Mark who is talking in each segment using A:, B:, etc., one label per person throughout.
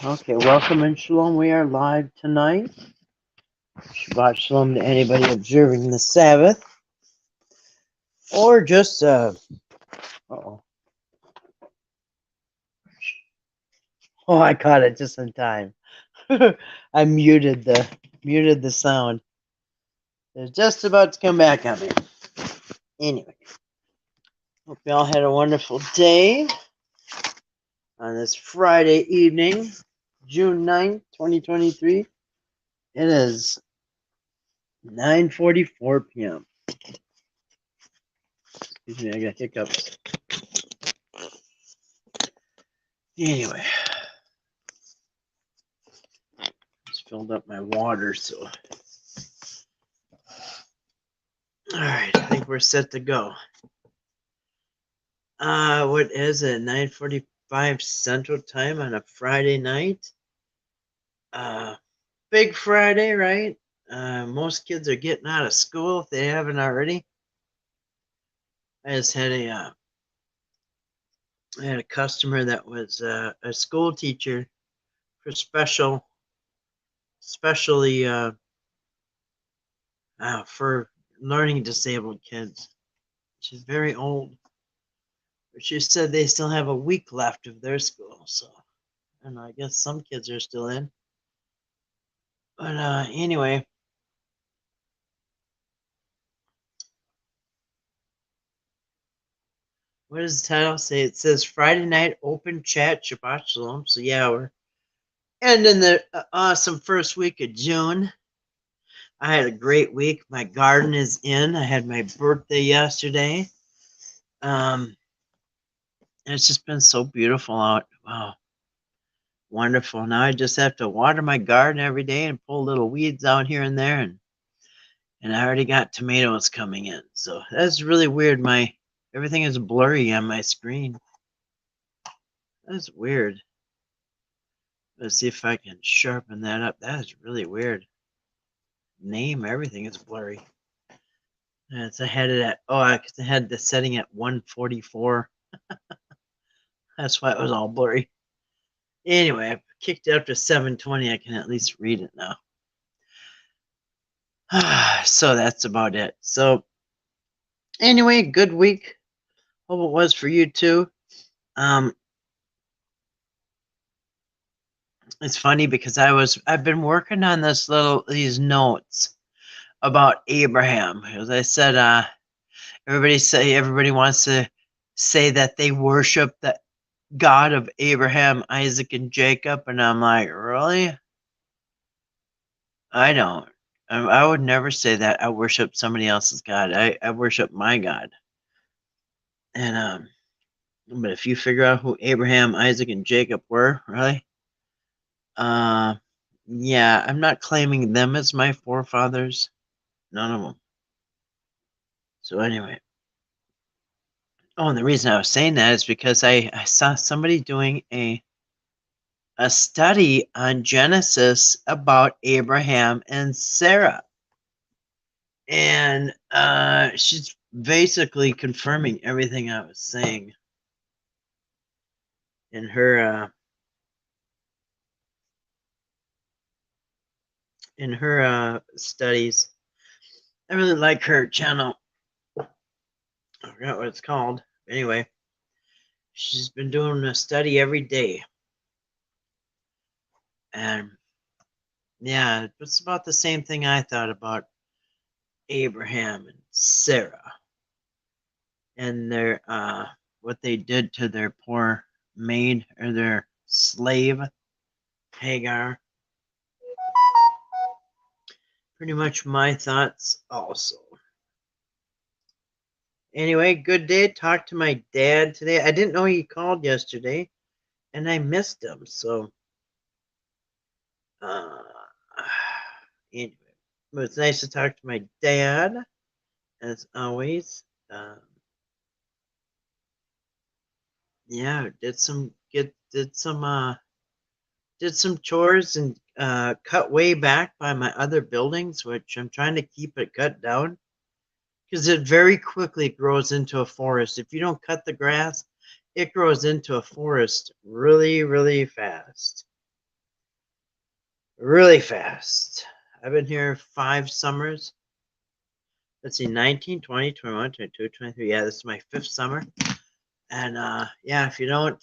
A: Okay, welcome and shalom. We are live tonight. Shabbat shalom to anybody observing the Sabbath, or just oh, oh, I caught it just in time. I muted the sound. It's just about to come back on me. Anyway, hope you all had a wonderful day on this Friday evening, June 9th, 2023. It is 9:44 p.m. Excuse me, I got hiccups. Anyway, just filled up my water, so all right, I think we're set to go. What is it? 9:45 Central Time on a Friday night. Big Friday, right? Most kids are getting out of school if they haven't already. I just had a customer that was a school teacher for especially for learning disabled kids. She's very old, but she said they still have a week left of their school. So, and I guess some kids are still in. But anyway, what does the title say? It says Friday night open chat Shabbat Shalom. So yeah, we're ending the awesome first week of June. I had a great week. My garden is in. I had my birthday yesterday. And it's just been so beautiful out. Wow, wonderful. Now I just have to water my garden every day and pull little weeds out here and there, and I already got tomatoes coming in. So that's really weird. Everything is blurry on my screen. That's weird. Let's see if I can sharpen that up. That is really weird. Everything is blurry. I had it at I had the setting at 144. That's why it was all blurry. Anyway, I kicked it up to 720. I can at least read it now. So that's about it. So anyway, good week. Hope it was for you too. It's funny because I've been working on these notes about Abraham. As I said, everybody wants to say that they worship the God of Abraham, Isaac, and Jacob, and I'm like, really? I don't. I would never say that I worship somebody else's God. I worship my God. And but if you figure out who Abraham, Isaac, and Jacob were, really, yeah, I'm not claiming them as my forefathers. None of them. So anyway. Oh, and the reason I was saying that is because I saw somebody doing a study on Genesis about Abraham and Sarah. And she's basically confirming everything I was saying in her studies. I really like her channel. I forgot what it's called. Anyway, she's been doing a study every day. And yeah, it's about the same thing I thought about Abraham and Sarah and their what they did to their poor maid or their slave Hagar. Pretty much my thoughts also. Anyway, good day. Talked to my dad today. I didn't know he called yesterday, and I missed him. So, anyway, it was nice to talk to my dad, as always. Yeah, did some chores and cut way back by my other buildings, which I'm trying to keep it cut down because it very quickly grows into a forest. If you don't cut the grass, it grows into a forest really, really fast. really fast. I've been here 5 summers. Let's see, 19, 20, 21, 22, 23. Yeah, this is my 5th summer. And yeah, if you don't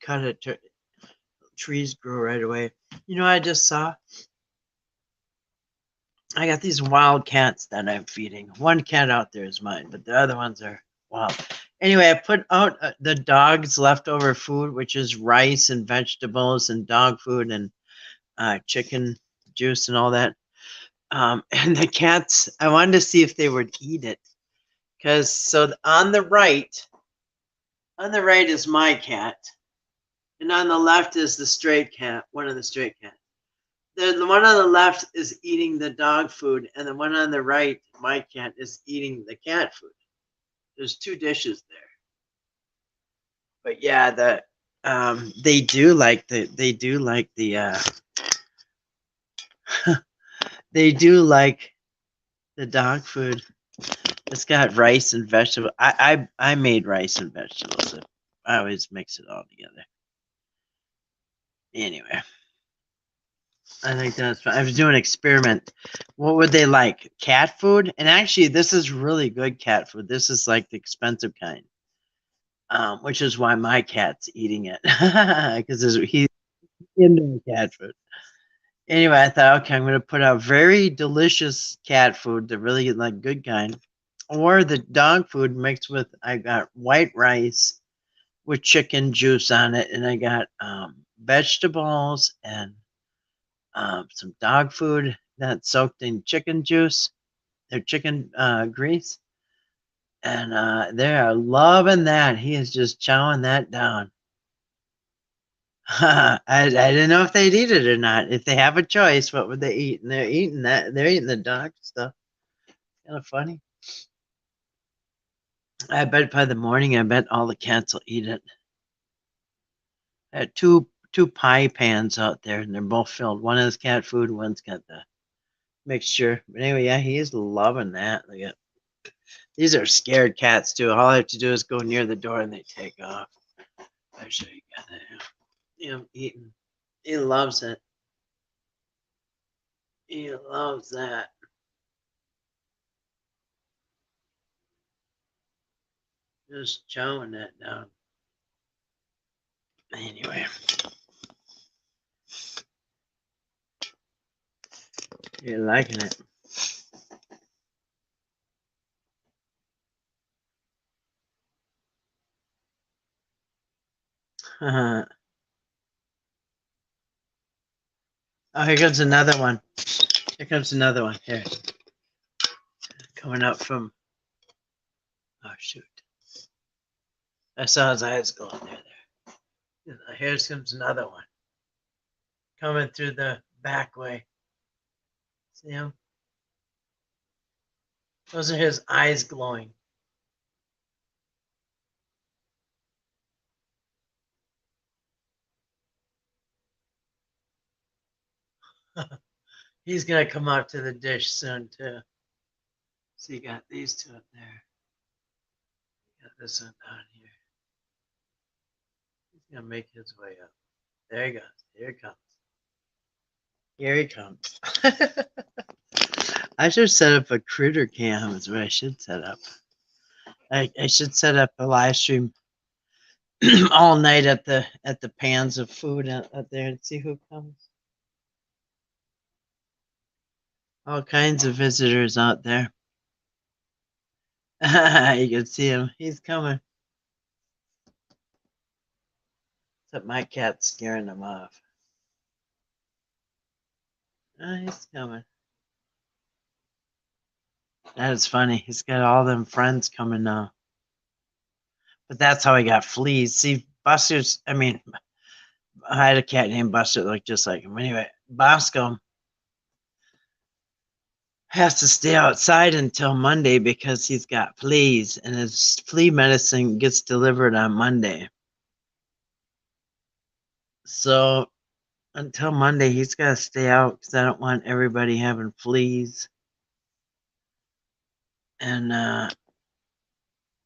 A: cut it, trees grow right away. You know, I just saw I got these wild cats that I'm feeding. One cat out there is mine, but the other ones are wild. Anyway, I put out the dog's leftover food, which is rice and vegetables and dog food and chicken juice and all that. And the cats, I wanted to see if they would eat it, because on the right is my cat, and on the left is the stray cat, one of the stray cats. The one on the left is eating the dog food, and the one on the right, my cat, is eating the cat food. There's 2 dishes there. But yeah, they do like the they do like the dog food. It's got rice and vegetables. I made rice and vegetables. I always mix it all together. Anyway, I think that's fun. I was doing an experiment. What would they like? Cat food? And actually, this is really good cat food. This is like the expensive kind, which is why my cat's eating it, because he's into cat food. Anyway, I thought, okay, I'm going to put out very delicious cat food, the really like good kind, or the dog food mixed with. I got white rice with chicken juice on it, and I got vegetables and some dog food that's soaked in chicken juice or chicken grease, and they're loving that. He is just chowing that down. I didn't know if they'd eat it or not. If they have a choice, what would they eat? And they're eating that. They're eating the dog stuff. Kind of funny. I bet by the morning, I bet all the cats will eat it. I had two pie pans out there, and they're both filled. One has cat food, one's got the mixture. But anyway, yeah, he is loving that. Look at these are scared cats too. All I have to do is go near the door and they take off. I'll show you guys that. Eating. He loves it. He loves that. Just chowing that down. Anyway. You're liking it. Oh, here comes another one. Here comes another one. Here. Coming up from. Oh, shoot. I saw his eyes go in there. Here comes another one. Coming through the back way. See him? Those are his eyes glowing. He's going to come up to the dish soon, too. So you got these 2 up there. You got this one down here. He's going to make his way up. There he goes. Here he comes. Here he comes. I should set up a critter cam is what I should set up. I should set up a live stream all night at the pans of food out there and see who comes. All kinds of visitors out there. You can see him. He's coming. Except my cat's scaring him off. Oh, he's coming. That is funny. He's got all them friends coming now. But that's how he got fleas. See, Buster's, I had a cat named Buster that looked just like him. Anyway, Bosco has to stay outside until Monday because he's got fleas, and his flea medicine gets delivered on Monday. So until Monday, he's got to stay out because I don't want everybody having fleas. And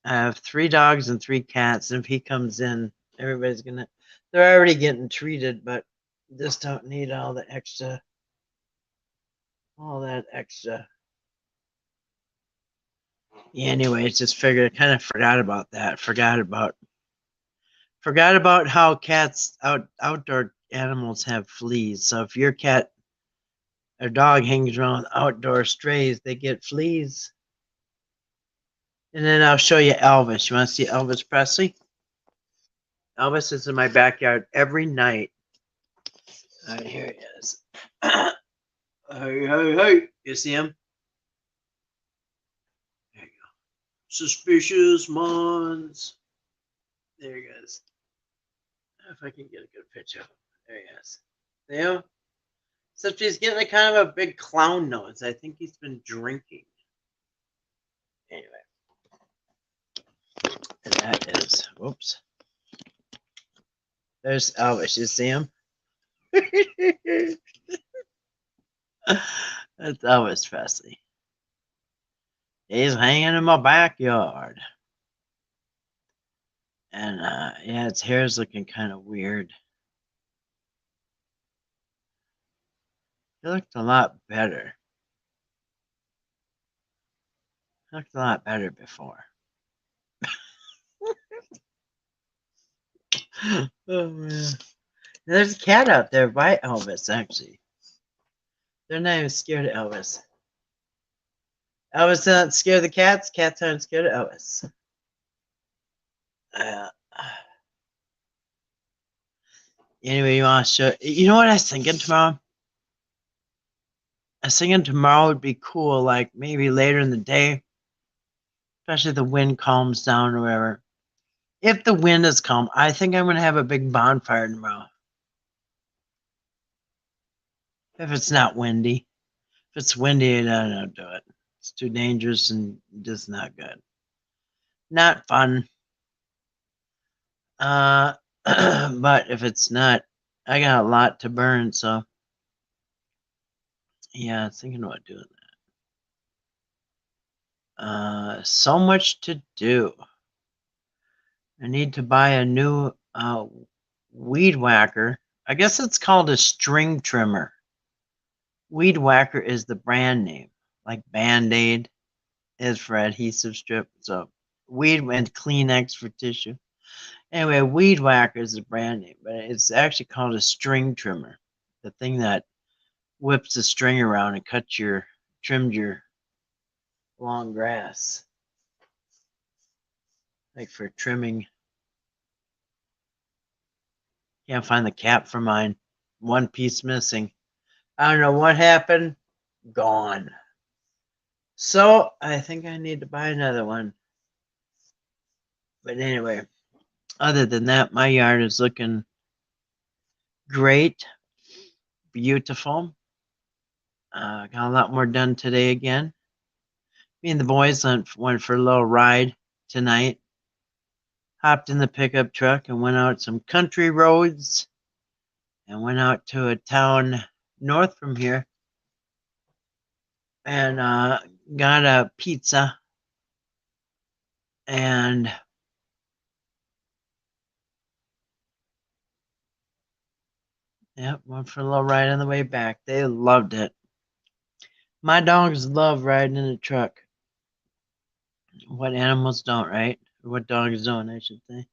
A: I have 3 dogs and 3 cats. And if he comes in, everybody's gonna. They're already getting treated, but just don't need all that extra. Yeah, anyway, just figured. I kind of forgot about that. Forgot about how outdoor animals have fleas. So if your cat or dog hangs around outdoor strays, they get fleas. And then I'll show you Elvis. You want to see Elvis Presley? Elvis is in my backyard every night. Here he is. Hey. You see him? There you go. Suspicious Mons. There he goes. If I can get a good picture of him. There he is. See him? Except he's getting a kind of a big clown nose. I think he's been drinking. Anyway. And that is, whoops. There's Elvis. You see him? That's Elvis Presley. He's hanging in my backyard. And yeah, its hair's looking kind of weird. It looked a lot better. It looked a lot better before. Oh man. There's a cat out there by Elvis, actually. They're not even scared of Elvis. Elvis not scared of the cats. Cats aren't scared of Elvis. Anyway, you want to show? You know what I was thinking tomorrow? I was thinking tomorrow would be cool, like maybe later in the day, especially if the wind calms down or whatever. If the wind is calm, I think I'm going to have a big bonfire tomorrow. If it's not windy. If it's windy, I don't do it. It's too dangerous and just not good. Not fun. But if it's not, I got a lot to burn, so yeah, I was thinking about doing that. So much to do. I need to buy a new weed whacker. I guess it's called a string trimmer. Weed whacker is the brand name, like Band-Aid is for adhesive strip. So weed and Kleenex for tissue. Anyway, weed whacker is the brand name, but it's actually called a string trimmer. The thing that whips the string around and trims your long grass. Like for trimming. Can't find the cap for mine. One piece missing. I don't know what happened. Gone. So I think I need to buy another one. But anyway, other than that, my yard is looking great. Beautiful. Got a lot more done today again. Me and the boys went for a little ride tonight. Hopped in the pickup truck and went out some country roads and went out to a town north from here and got a pizza and went for a little ride on the way back. They loved it. My dogs love riding in the truck. What animals don't, right? Or what dogs don't, I should say.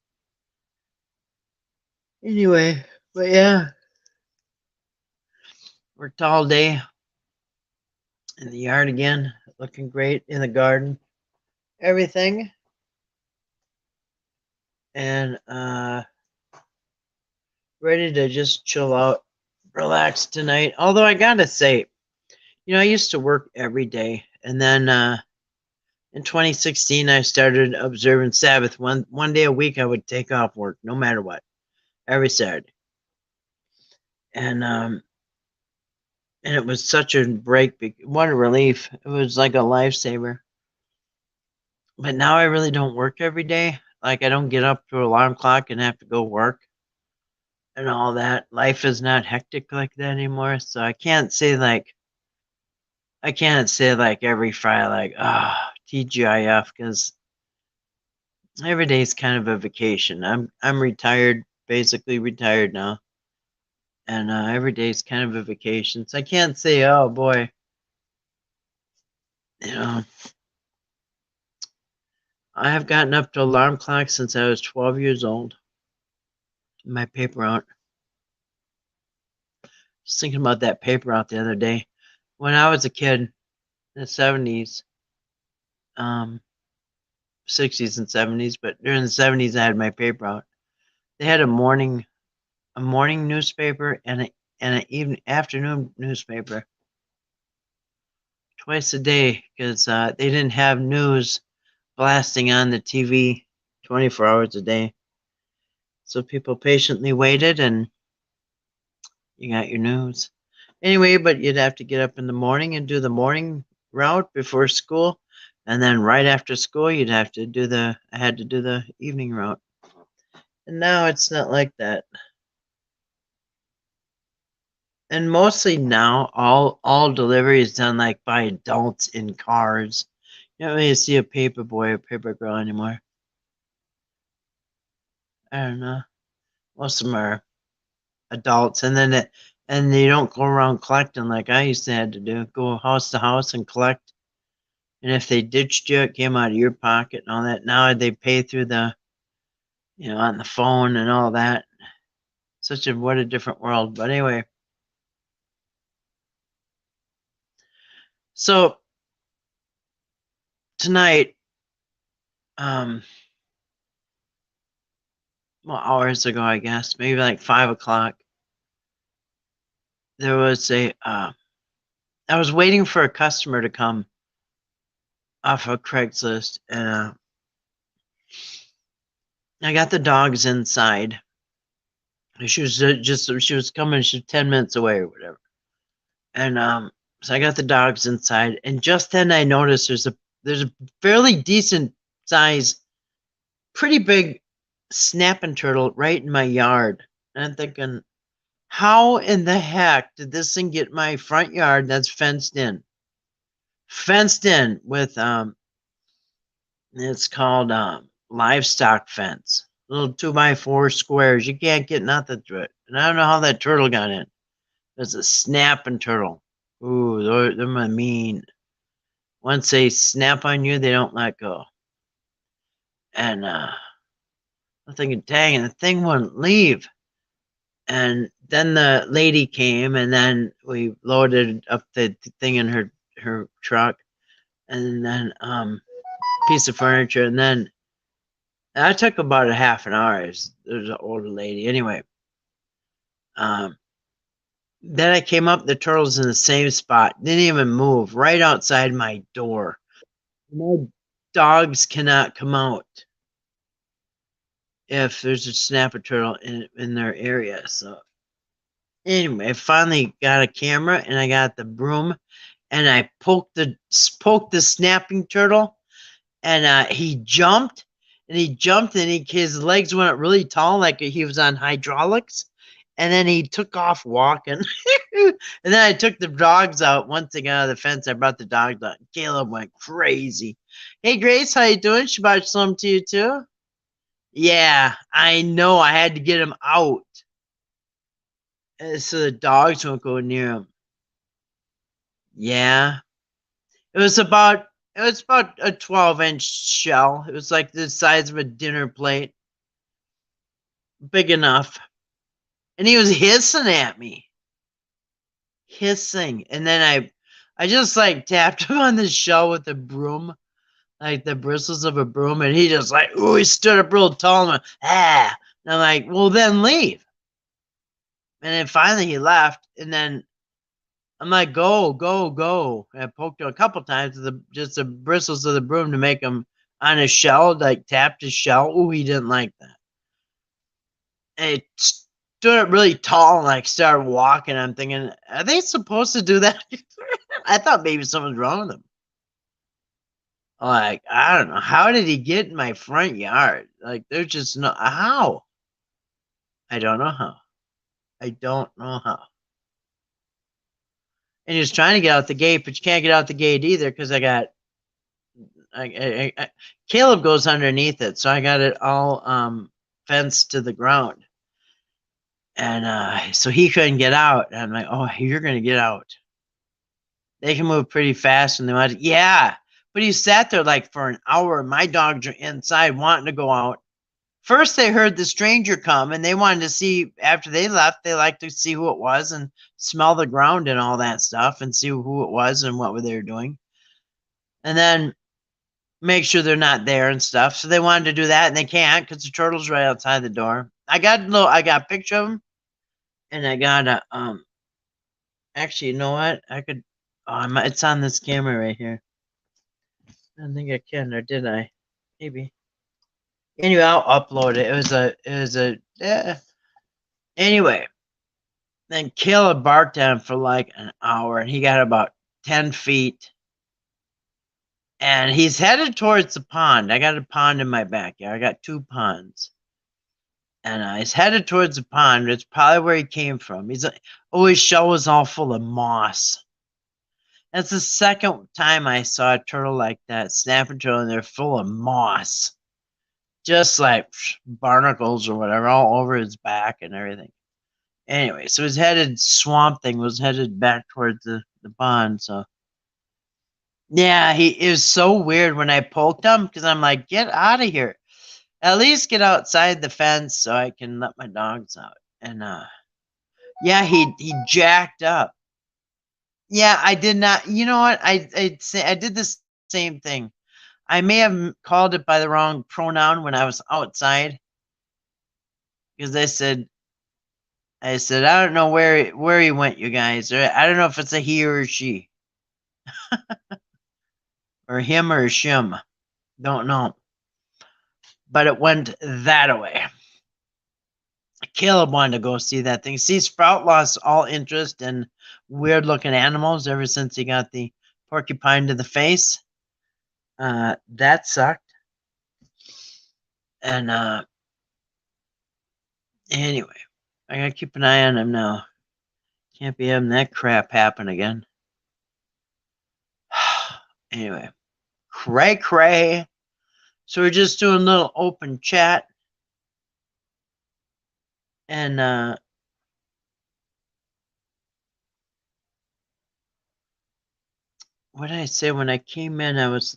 A: Anyway, but yeah, worked all day in the yard again, looking great in the garden, everything, and ready to just chill out, relax tonight. Although I gotta say, I used to work every day, and then in 2016 I started observing Sabbath. One day a week I would take off work, no matter what, every Saturday, and it was such a break. What a relief! It was like a lifesaver. But now I really don't work every day. Like I don't get up to an alarm clock and have to go work and all that. Life is not hectic like that anymore. So I can't say like every Friday like TGIF because Every day's kind of a vacation. I'm retired, basically retired now, and every day's kind of a vacation. So I can't say, oh boy, you know, I have gotten up to alarm clock since I was 12 years old. My paper route. Just thinking about that paper route the other day. When I was a kid in the 70s, 60s and 70s, but during the 70s I had my paper route. They had a morning newspaper and an evening afternoon newspaper twice a day because they didn't have news blasting on the TV 24 hours a day. So people patiently waited and you got your news. Anyway, but you'd have to get up in the morning and do the morning route before school. And then right after school, I had to do the evening route. And now it's not like that. And mostly now, all delivery is done like by adults in cars. You don't really see a paper boy or paper girl anymore. I don't know. Most of them are adults, and and they don't go around collecting like I used to have to do. Go house to house and collect. And if they ditched you, it came out of your pocket and all that. Now they pay through on the phone and all that. What a different world. But anyway, so tonight, hours ago, I guess, maybe like 5 o'clock, there was I was waiting for a customer to come off of Craigslist, and I got the dogs inside. She was coming, she was 10 minutes away or whatever. And so I got the dogs inside, and just then I noticed there's a fairly decent size, pretty big snapping turtle right in my yard. And I'm thinking, how in the heck did this thing get my front yard that's fenced in? Fenced in with it's called livestock fence. Little 2x4 squares. You can't get nothing through it. And I don't know how that turtle got in. There's a snapping turtle. Ooh, they're mean. Once they snap on you, they don't let go. And I'm thinking, dang, and the thing wouldn't leave. And then the lady came, and then we loaded up the thing in her truck, and then piece of furniture, and then that took about a half an hour. There's an older lady. Anyway, then I came up, the turtle's in the same spot. Didn't even move, right outside my door. My dogs cannot come out if there's a snapper turtle in their area. So anyway, I finally got a camera and I got the broom and I poked the snapping turtle, and he jumped and his legs went up really tall, like he was on hydraulics. And then he took off walking. And then I took the dogs out. Once they got out of the fence, I brought the dogs out. Caleb went crazy. Hey, Grace, how you doing? Shabbat shalom to you, too. Yeah, I know. I had to get him out. So the dogs won't go near him. Yeah. It was about a 12-inch shell. It was like the size of a dinner plate. Big enough. And he was hissing at me. Hissing. And then I just like tapped him on the shell with a broom, like the bristles of a broom, and he just like, ooh, he stood up real tall and went, ah. And I'm like, well, then leave. And then finally he left, and then I'm like, go, go, go. And I poked him a couple times with just the bristles of the broom to make him on his shell, like tapped his shell. Ooh, he didn't like that. And it stood up really tall and like started walking. I'm thinking, are they supposed to do that? I thought maybe something's wrong with him. Like, I don't know. How did he get in my front yard? Like, there's just no how. I don't know how. I don't know how. And he was trying to get out the gate, but you can't get out the gate either because I got Caleb goes underneath it, so I got it all fenced to the ground. And so he couldn't get out. And I'm like, oh, you're going to get out. They can move pretty fast when they want to. Yeah. But he sat there like for an hour. My dogs are inside wanting to go out. First, they heard the stranger come and they wanted to see, after they left, they liked to see who it was and smell the ground and all that stuff and see who it was and what they were doing. And then make sure they're not there and stuff. So they wanted to do that and they can't because the turtle's right outside the door. I got a picture of him and I got a, actually, you know what? I could, it's on this camera right here. I don't think I can, or did I? Maybe. Anyway, I'll upload it. Anyway, then Caleb barked at him for like an hour, and he got about 10 feet. And he's headed towards the pond. I got a pond in my backyard. I got 2 ponds. And he's headed towards the pond. It's probably where he came from. His shell was all full of moss. That's the second time I saw a turtle like that, snapping turtle, and they're full of moss. Just like barnacles or whatever, all over his back and everything. Anyway, so his swamp thing was headed back towards the pond. So, yeah, it was so weird when I poked him because I'm like, get out of here. At least get outside the fence so I can let my dogs out. And, yeah, he jacked up. Yeah, I did not. You know what? I did the same thing. I may have called it by the wrong pronoun when I was outside. Because I said, I don't know where he went, you guys. Or I don't know if it's a he or a she. Or him or a shim. Don't know. But it went that way. Caleb wanted to go see that thing. See, Sprout lost all interest in weird looking animals ever since he got the porcupine to the face. That sucked. And anyway, I gotta keep an eye on him now. Can't be having that crap happen again. Anyway, cray. So we're just doing a little open chat. And what did I say when I came in? I was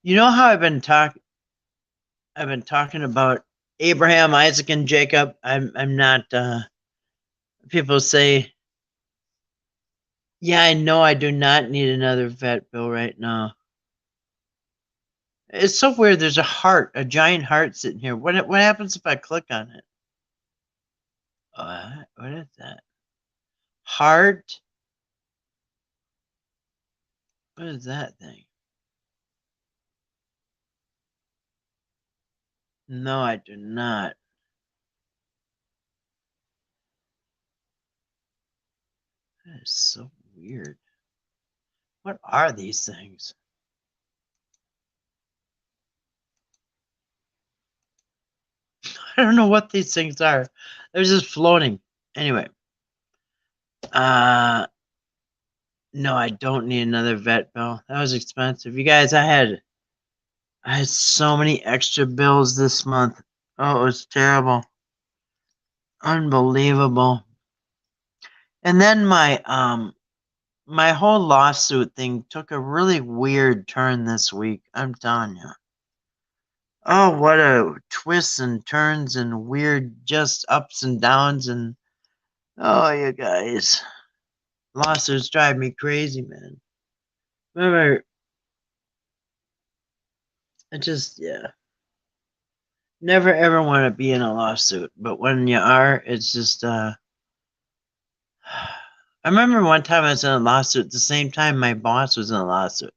A: you know how I've been talking about Abraham, Isaac, and Jacob. I'm not. People say, yeah, I know I do not need another vet bill right now. It's so weird. There's a giant heart sitting here. What happens if I click on it? What is that? Heart? What is that thing? No, I do not. That is so weird. What are these things? I don't know what these things are. They're just floating. Anyway. No, I don't need another vet bill. That was expensive. You guys, I had so many extra bills this month. Oh, it was terrible. Unbelievable. And then my whole lawsuit thing took a really weird turn this week. I'm telling you. Oh, what a twists and turns and weird just ups and downs and oh, you guys. Lawsuits drive me crazy, man. Remember, yeah. Never ever want to be in a lawsuit, but when you are, it's just, I remember one time I was in a lawsuit at the same time my boss was in a lawsuit.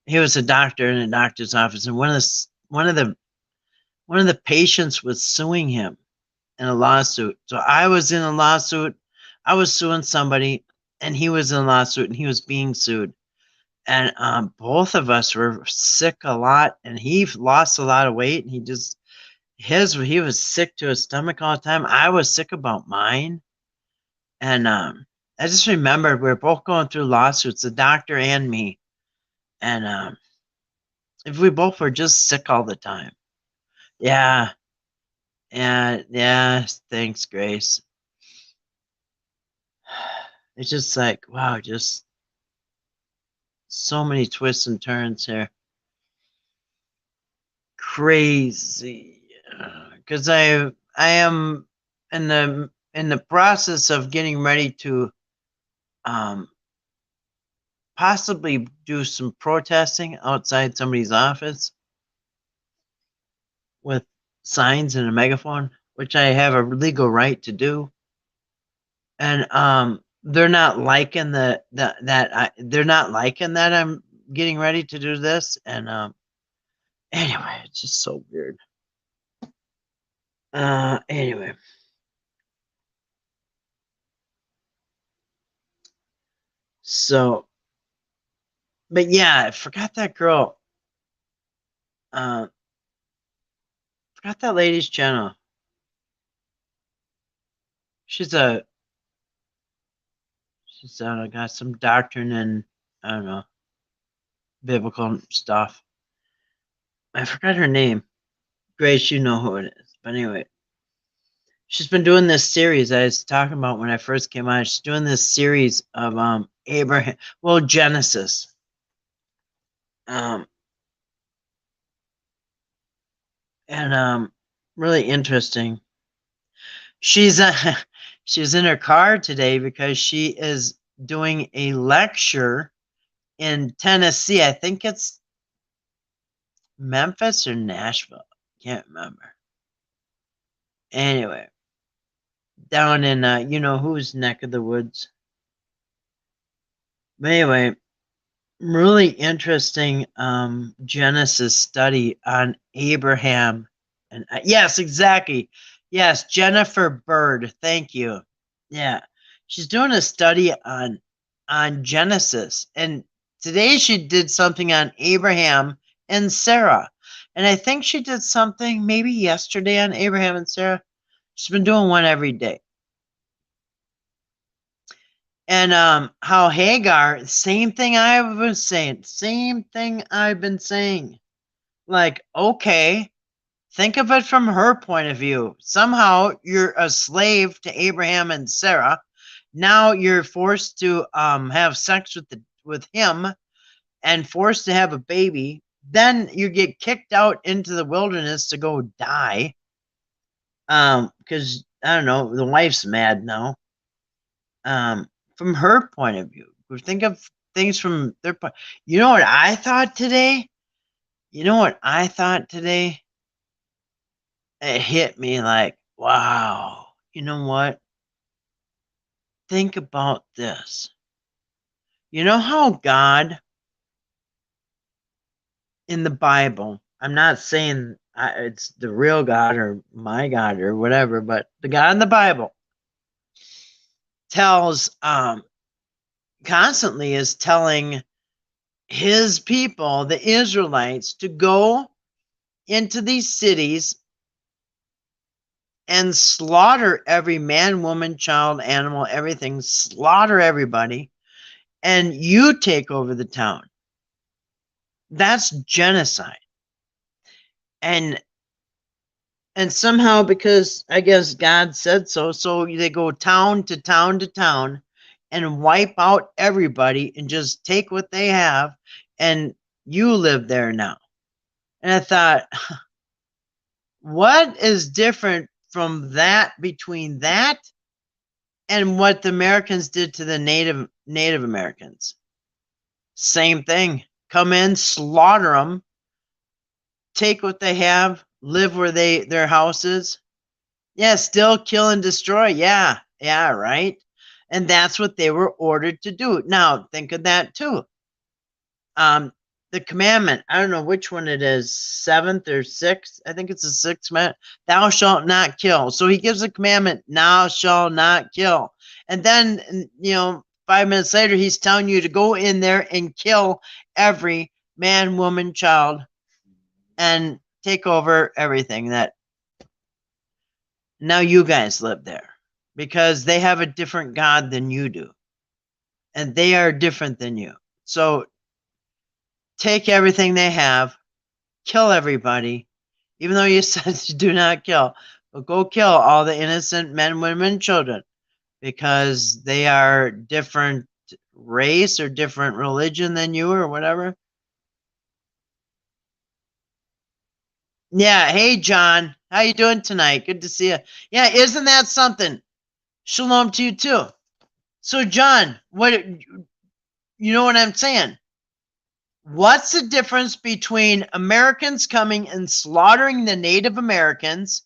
A: He was a doctor in a doctor's office, and one of the patients was suing him in a lawsuit. So I was in a lawsuit. I was suing somebody, and he was in a lawsuit, and he was being sued. And both of us were sick a lot, and he lost a lot of weight, and he was sick to his stomach all the time. I was sick about mine. And I just remembered we were both going through lawsuits, the doctor and me. And if we both were just sick all the time. Yeah. Yeah. Thanks, Grace. It's just like, wow, just so many twists and turns here. Crazy. Because I am in the process of getting ready to possibly do some protesting outside somebody's office with signs and a megaphone, which I have a legal right to do. And they're not liking they're not liking that I'm getting ready to do this. And anyway, it's just so weird. Anyway. So, but yeah, I forgot that girl. Forgot that lady's channel. She's got some doctrine and I don't know biblical stuff. I forgot her name. Grace, you know who it is. But anyway, she's been doing this series I was talking about when I first came on. She's doing this series of Abraham, well, Genesis. And really interesting. She's she's in her car today because she is doing a lecture in Tennessee. I think it's Memphis or Nashville. Can't remember. Anyway, down in you know whose neck of the woods. But anyway, really interesting Genesis study on Abraham. And yes, exactly. Yes, Jennifer Bird. Thank you. Yeah, she's doing a study on Genesis, and today she did something on Abraham and Sarah, and I think she did something maybe yesterday on Abraham and Sarah. She's been doing one every day. And how Hagar, same thing I've been saying, same thing I've been saying. Like, okay, think of it from her point of view. Somehow you're a slave to Abraham and Sarah. Now you're forced to have sex with him and forced to have a baby. Then you get kicked out into the wilderness to go die. Because I don't know, the wife's mad now. From her point of view, we think of things from their point. You know what I thought today? You know what I thought today? It hit me like, wow. You know what? Think about this. You know how God in the Bible, I'm not saying it's the real God or my God or whatever, but the God in the Bible tells constantly is telling his people, the Israelites, to go into these cities and slaughter every man, woman, child, animal, everything, slaughter everybody, and you take over the town. That's genocide. And somehow, because I guess God said so, so they go town to town to town and wipe out everybody and just take what they have, and you live there now. And I thought, what is different from that, between that and what the Americans did to the Native Americans? Same thing. Come in, slaughter them, take what they have, live where their houses. Yeah, still kill and destroy. Yeah, right. And that's what they were ordered to do. Now, think of that too. The commandment, I don't know which one it is, 7th or 6th. I think it's the 6th commandment. Thou shalt not kill. So he gives a commandment, thou shalt not kill. And then, 5 minutes later, he's telling you to go in there and kill every man, woman, child, and take over everything. That now you guys live there because they have a different God than you do. And they are different than you. So take everything they have, kill everybody, even though you said do not kill, but go kill all the innocent men, women, children, because they are different race or different religion than you or whatever. Yeah, hey John, how you doing tonight? Good to see you. Yeah, isn't that something? Shalom to you too. So John, what you know what I'm saying? What's the difference between Americans coming and slaughtering the Native Americans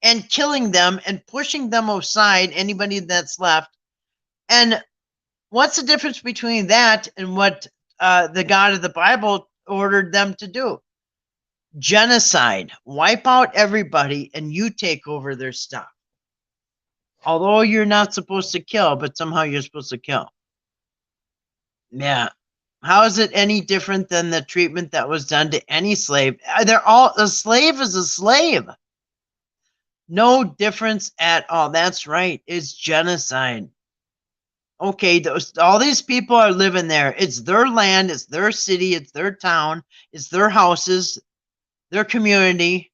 A: and killing them and pushing them aside, anybody that's left? And what's the difference between that and what the God of the Bible ordered them to do? Genocide. Wipe out everybody and you take over their stuff. Although you're not supposed to kill, but somehow you're supposed to kill. Yeah. How is it any different than the treatment that was done to any slave? They're all, a slave is a slave. No difference at all. That's right. It's genocide. Okay, all these people are living there. It's their land. It's their city. It's their town. It's their houses, their community,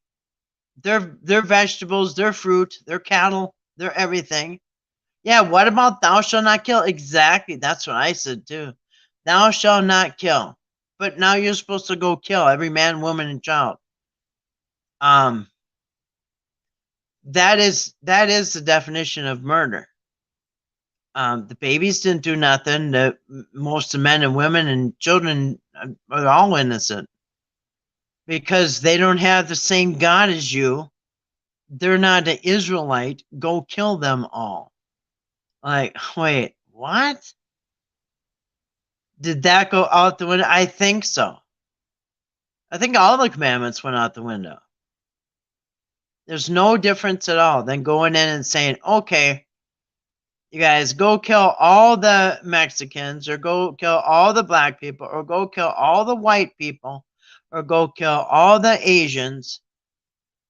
A: their vegetables, their fruit, their cattle, their everything. Yeah, what about thou shalt not kill? Exactly. That's what I said too. Thou shalt not kill. But now you're supposed to go kill every man, woman, and child. That is the definition of murder. The babies didn't do nothing. Most of the men and women and children are all innocent because they don't have the same God as you. They're not an Israelite. Go kill them all. Like, wait, what? Did that go out the window? I think so. I think all the commandments went out the window. There's no difference at all than going in and saying, okay, you guys go kill all the Mexicans or go kill all the black people or go kill all the white people or go kill all the Asians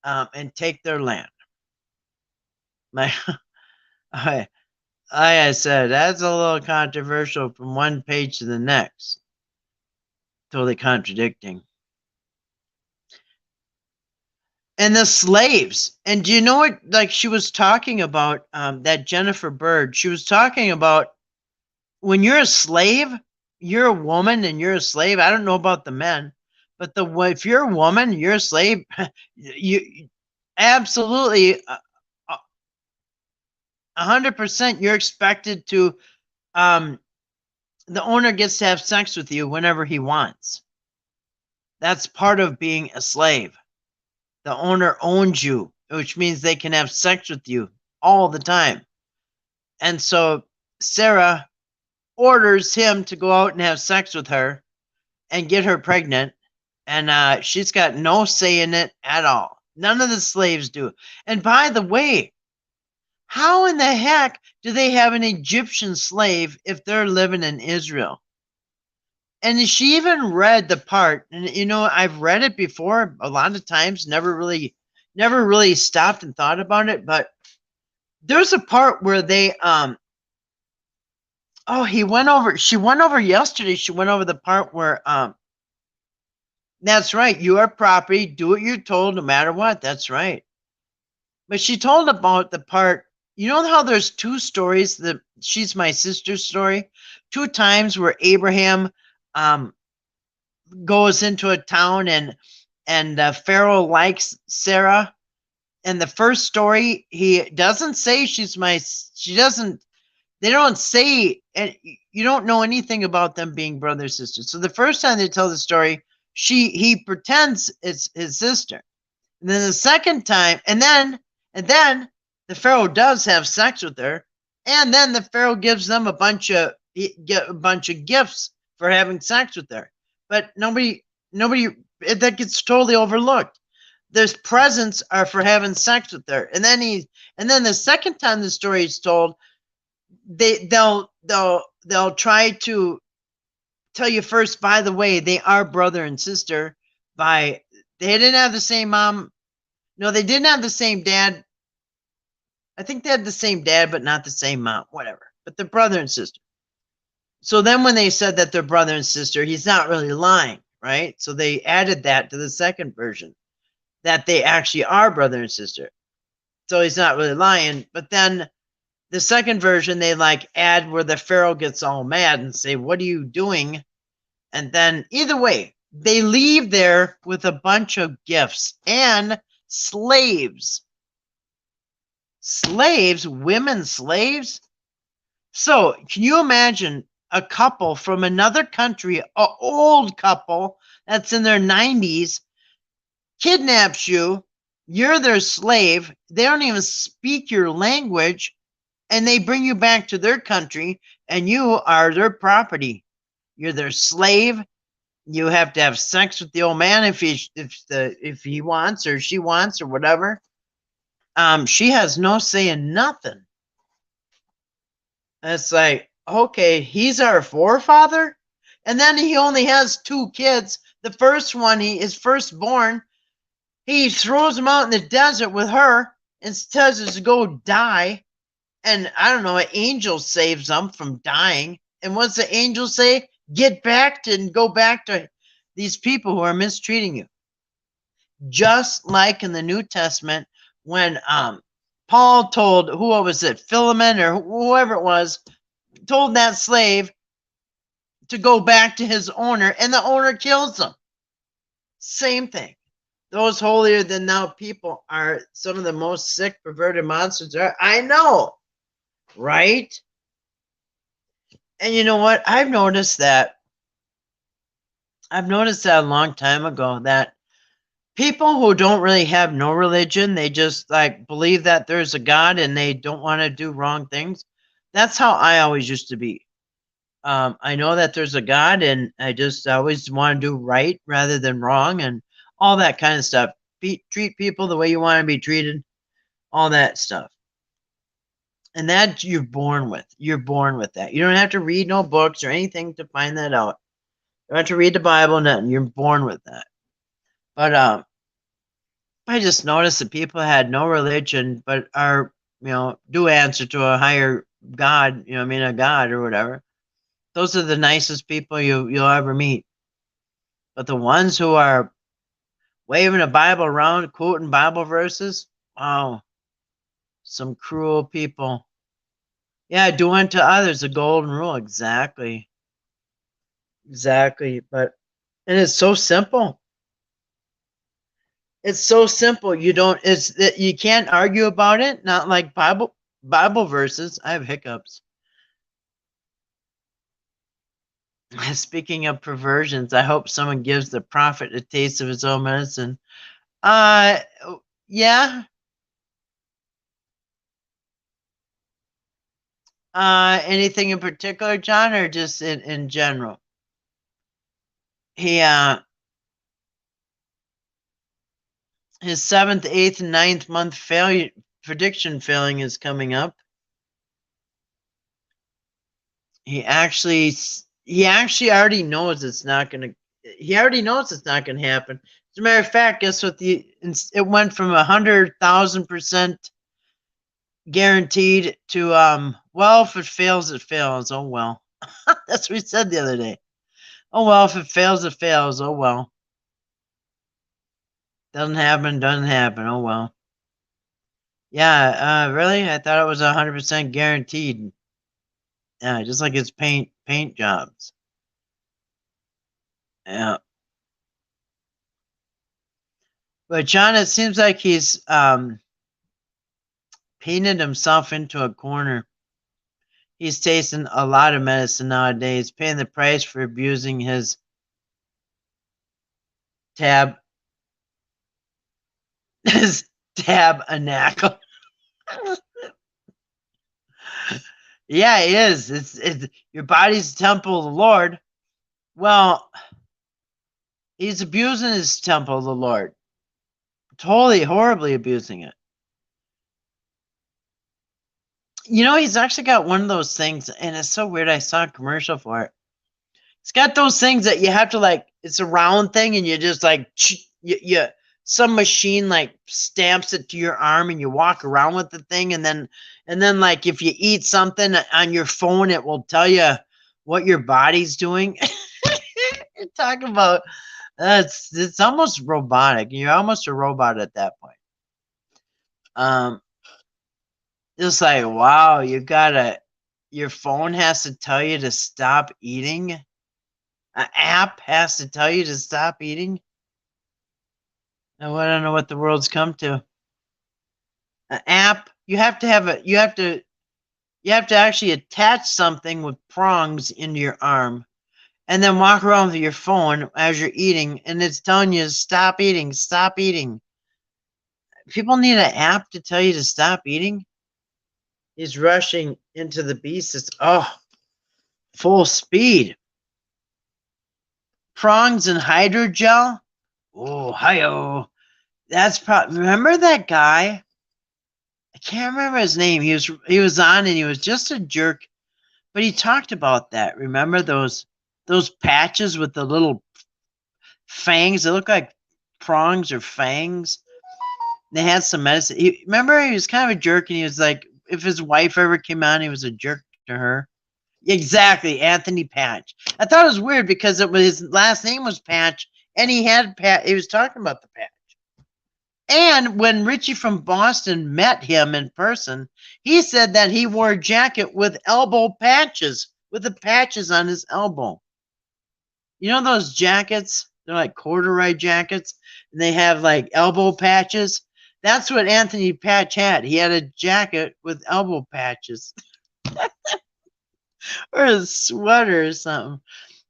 A: and take their land. I said, that's a little controversial from one page to the next. Totally contradicting. And the slaves. And do you know what, like she was talking about, that Jennifer Bird, she was talking about when you're a slave, you're a woman and you're a slave. I don't know about the men, but if you're a woman, you're a slave, you absolutely 100% you're expected to, the owner gets to have sex with you whenever he wants. That's part of being a slave. The owner owns you, which means they can have sex with you all the time. And so Sarah orders him to go out and have sex with her and get her pregnant. And she's got no say in it at all. None of the slaves do. And by the way, how in the heck do they have an Egyptian slave if they're living in Israel? And she even read the part, and you know, I've read it before a lot of times, never really stopped and thought about it, but there's a part where they she went over yesterday, she went over the part where that's right, you are property, do what you're told no matter what, that's right. But she told about the part, you know how there's two stories, that She's My Sister's story, 2 times where Abraham goes into a town and Pharaoh likes Sarah. And the first story, he doesn't say they don't say, and you don't know anything about them being brother sisters. So the first time they tell the story, he pretends it's his sister. And then the second time, and then the Pharaoh does have sex with her, and then the Pharaoh gives them a bunch of gifts for having sex with her. But nobody that gets totally overlooked. Those presents are for having sex with her. And then the second time the story is told, they'll try to tell you first, by the way, they are brother and sister. They didn't have the same mom. No, they didn't have the same dad. I think they had the same dad, but not the same mom, whatever. But they're brother and sister. So then when they said that they're brother and sister, he's not really lying, right? So they added that to the second version, that they actually are brother and sister. So he's not really lying. But then the second version, they like add where the Pharaoh gets all mad and say, what are you doing? And then either way, they leave there with a bunch of gifts and slaves. Slaves, women slaves. So can you imagine a couple from another country, an old couple that's in their 90s, kidnaps you, you're their slave, they don't even speak your language, and they bring you back to their country, and you are their property. You're their slave. You have to have sex with the old man if he wants or she wants or whatever. She has no say in nothing. And it's like, okay, he's our forefather, and then he only has 2 kids. The first one, his firstborn, he throws him out in the desert with her and tells us to go die. And I don't know, an angel saves them from dying. And what's the angel say? Get back to and go back to these people who are mistreating you. Just like in the New Testament, when Paul told, who was it, Philemon or whoever it was, told that slave to go back to his owner, and the owner kills him. Same thing. Those holier than thou people are some of the most sick, perverted monsters there are. I know, right? And you know what? I've noticed that a long time ago, that people who don't really have no religion, they just like believe that there's a God and they don't want to do wrong things. That's how I always used to be. I know that there's a God, and I just always want to do right rather than wrong, and all that kind of stuff. Treat people the way you want to be treated, all that stuff. And that you're born with. You're born with that. You don't have to read no books or anything to find that out. You don't have to read the Bible, nothing. You're born with that. But I just noticed that people had no religion, but are, do answer to a higher God, a God or whatever. Those are the nicest people you'll ever meet. But the ones who are waving a Bible around, quoting Bible verses, wow, some cruel people. Yeah, do unto others the golden rule. Exactly. But, and it's so simple. It's so simple. You can't argue about it. Not like Bible verses. I have hiccups. Speaking of perversions, I hope someone gives the prophet a taste of his own medicine. Yeah. Anything in particular, John, or just in general? He his 7th, 8th, and 9th month prediction failing is coming up. He actually already knows it's not going to. He already knows it's not going to happen. As a matter of fact, guess what? It went from 100,000% guaranteed to well, if it fails, it fails. Oh well. That's what we said the other day. Oh well, if it fails, it fails. Oh well. Doesn't happen. Oh well. Yeah. Really? I thought it was 100% guaranteed. Yeah, just like his paint jobs. Yeah. But John, it seems like he's painted himself into a corner. He's tasting a lot of medicine nowadays, paying the price for abusing his tabernacle. Yeah, it is. It's your body's the temple of the Lord. Well, he's abusing his temple of the Lord. Totally, horribly abusing it. He's actually got one of those things, and it's so weird. I saw a commercial for it. It's got those things that you have to it's a round thing, and you just some machine stamps it to your arm, and you walk around with the thing, and then if you eat something on your phone, it will tell you what your body's doing. Talk about It's almost robotic. You're almost a robot at that point. It's like, wow, your phone has to tell you to stop eating. An app has to tell you to stop eating. I don't know what the world's come to. An app, you have to actually attach something with prongs into your arm and then walk around with your phone as you're eating, and it's telling you to stop eating, stop eating. People need an app to tell you to stop eating. He's rushing into the beast. Oh, full speed. Prongs and hydrogel. Oh, hi-oh. That's probably, remember that guy? I can't remember his name. He was on and he was just a jerk, but he talked about that. Remember those patches with the little fangs? They look like prongs or fangs. They had some medicine. Remember he was kind of a jerk, and he was like, if his wife ever came on, he was a jerk to her. Exactly, Anthony Patch. I thought it was weird because his last name was Patch, and he had He was talking about the patch. And when Richie from Boston met him in person, he said that he wore a jacket with elbow patches, with the patches on his elbow. You know those jackets? They're like corduroy jackets, and they have like elbow patches. That's what Anthony Patch had. He had a jacket with elbow patches. Or a sweater or something.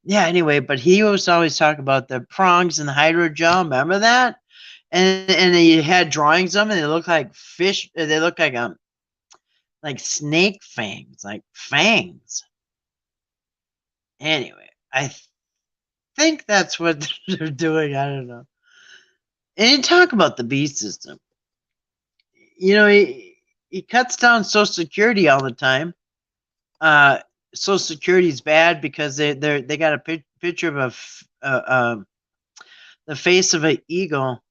A: Yeah, anyway, but he was always talking about the prongs and the hydrogel. Remember that? And he had drawings of them, and they look like fish. They look like snake fangs, like fangs. Anyway, I think that's what they're doing. I don't know. And you talk about the B system. You know, he cuts down Social Security all the time. Social Security is bad because they got a picture of the face of an eagle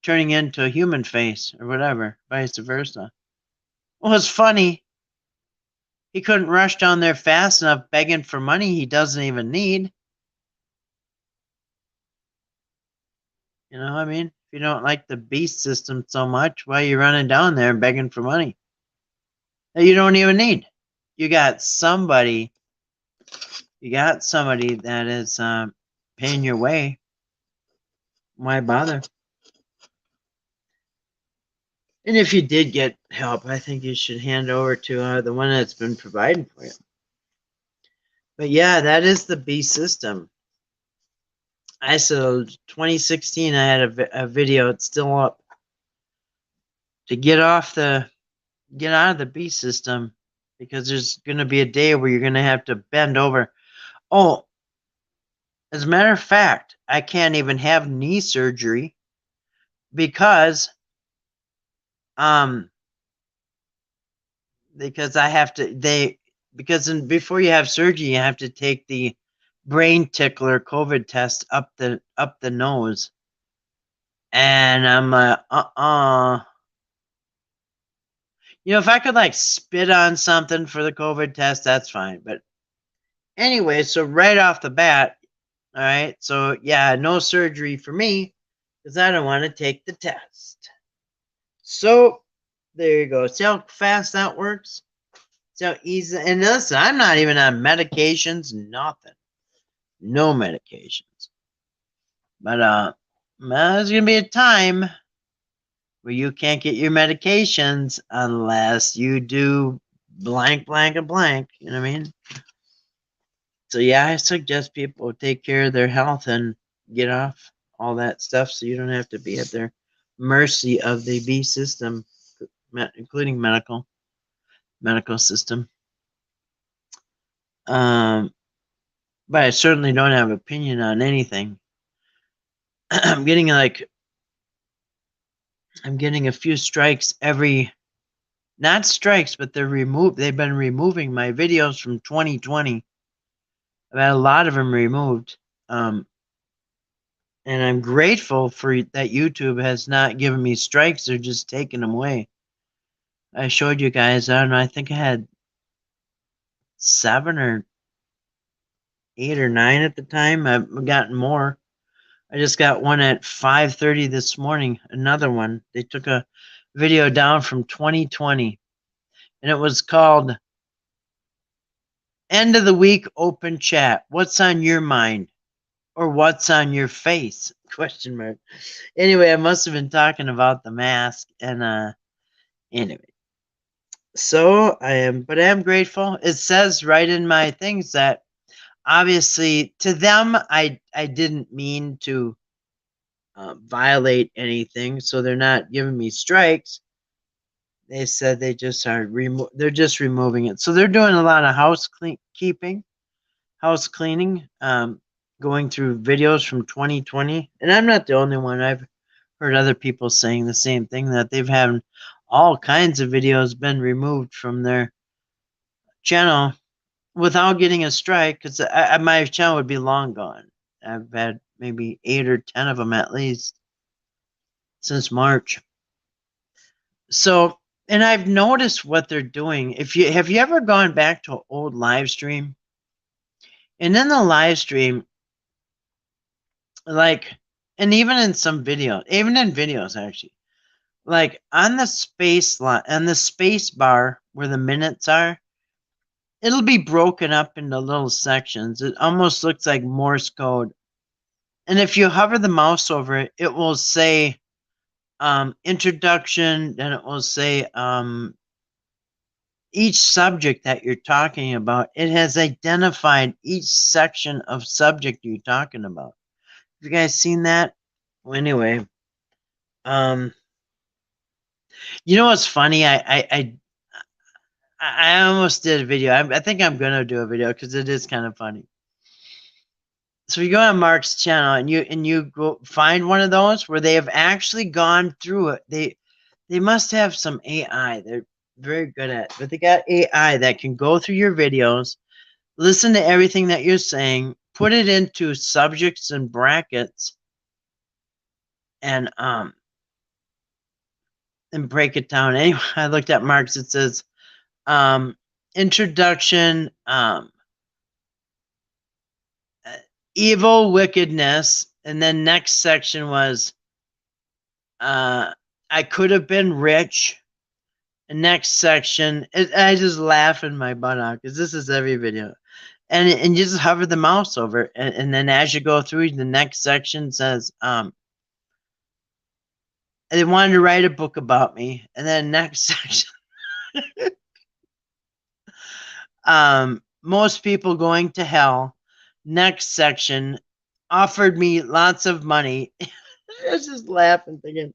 A: turning into a human face or whatever, vice versa. Well, it's funny. He couldn't rush down there fast enough begging for money he doesn't even need. You know what I mean? If you don't like the beast system so much, why are you running down there and begging for money that you don't even need? You got somebody that is paying your way. Why bother? And if you did get help, I think you should hand over to the one that's been providing for you. But yeah, that is the B system. I said 2016. I had a video. It's still up to get out of the B system, because there's going to be a day where you're going to have to bend over. Oh, as a matter of fact, I can't even have knee surgery because I have to before you have surgery, you have to take the brain tickler COVID test up the nose. And I'm you know, if I could like spit on something for the COVID test, that's fine. But anyway, so right off the bat, all right, so yeah, no surgery for me because I don't want to take the test. So there you go. See how fast that works? See how easy? And listen, I'm not even on medications, nothing. No medications. But there's gonna be a time where you can't get your medications unless you do blank, blank, and blank. You know what I mean? So yeah, I suggest people take care of their health and get off all that stuff so you don't have to be at their mercy of the B system, including medical system. But I certainly don't have opinion on anything. I'm getting a few strikes not strikes, but they've been removing my videos from 2020. I've had a lot of them removed. And I'm grateful for that YouTube has not given me strikes. They're just taking them away. I showed you guys, I don't know, I think I had 7 or 8 or 9 at the time. I've gotten more. I just got one at 5:30 this morning, another one. They took a video down from 2020, and it was called End of the Week Open Chat. What's on your mind? Or what's on your face? Question mark. Anyway, I must have been talking about the mask, and anyway. So I am grateful. It says right in my things that obviously to them I didn't mean to violate anything, so they're not giving me strikes. They said they just are they're just removing it. So they're doing a lot of house cleaning, going through videos from 2020. And I'm not the only one. I've heard other people saying the same thing, that they've had all kinds of videos been removed from their channel without getting a strike, because my channel would be long gone. I've had maybe 8 or 10 of them at least since March. So, and I've noticed what they're doing. Have you ever gone back to an old live stream? And in the live stream, like, and even in videos actually, like on the space bar where the minutes are, it'll be broken up into little sections. It almost looks like Morse code. And if you hover the mouse over it, it will say introduction, then it will say each subject that you're talking about. It has identified each section of subject you're talking about. Have you guys seen that? Well, anyway, you know what's funny? I almost did a video. I think I'm gonna do a video because it is kind of funny. So you go on Mark's channel and you go find one of those where they have actually gone through it. They must have some AI. They're very good at it, but they got AI that can go through your videos, listen to everything that you're saying, put it into subjects and brackets, and break it down. Anyway, I looked at Mark's. It says introduction, evil, wickedness, and then next section was I could have been rich. And next section, I just laugh in my butt off because this is every video. And you just hover the mouse over it, and then as you go through, the next section says they wanted to write a book about me, and then next section most people going to hell. Next section offered me lots of money. I was just laughing, thinking,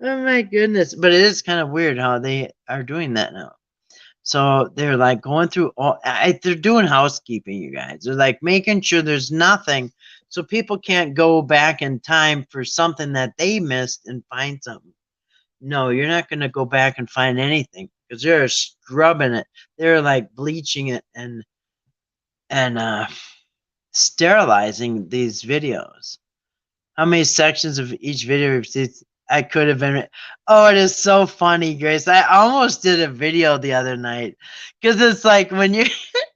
A: oh my goodness. But it is kind of weird how they are doing that now. So they're like going through they're doing housekeeping, you guys. They're like making sure there's nothing, so people can't go back in time for something that they missed and find something. No, you're not going to go back and find anything because they're scrubbing it. They're like bleaching it and sterilizing these videos. How many sections of each video I could have been? Oh, it is so funny, Grace. I almost did a video the other night because it's like when you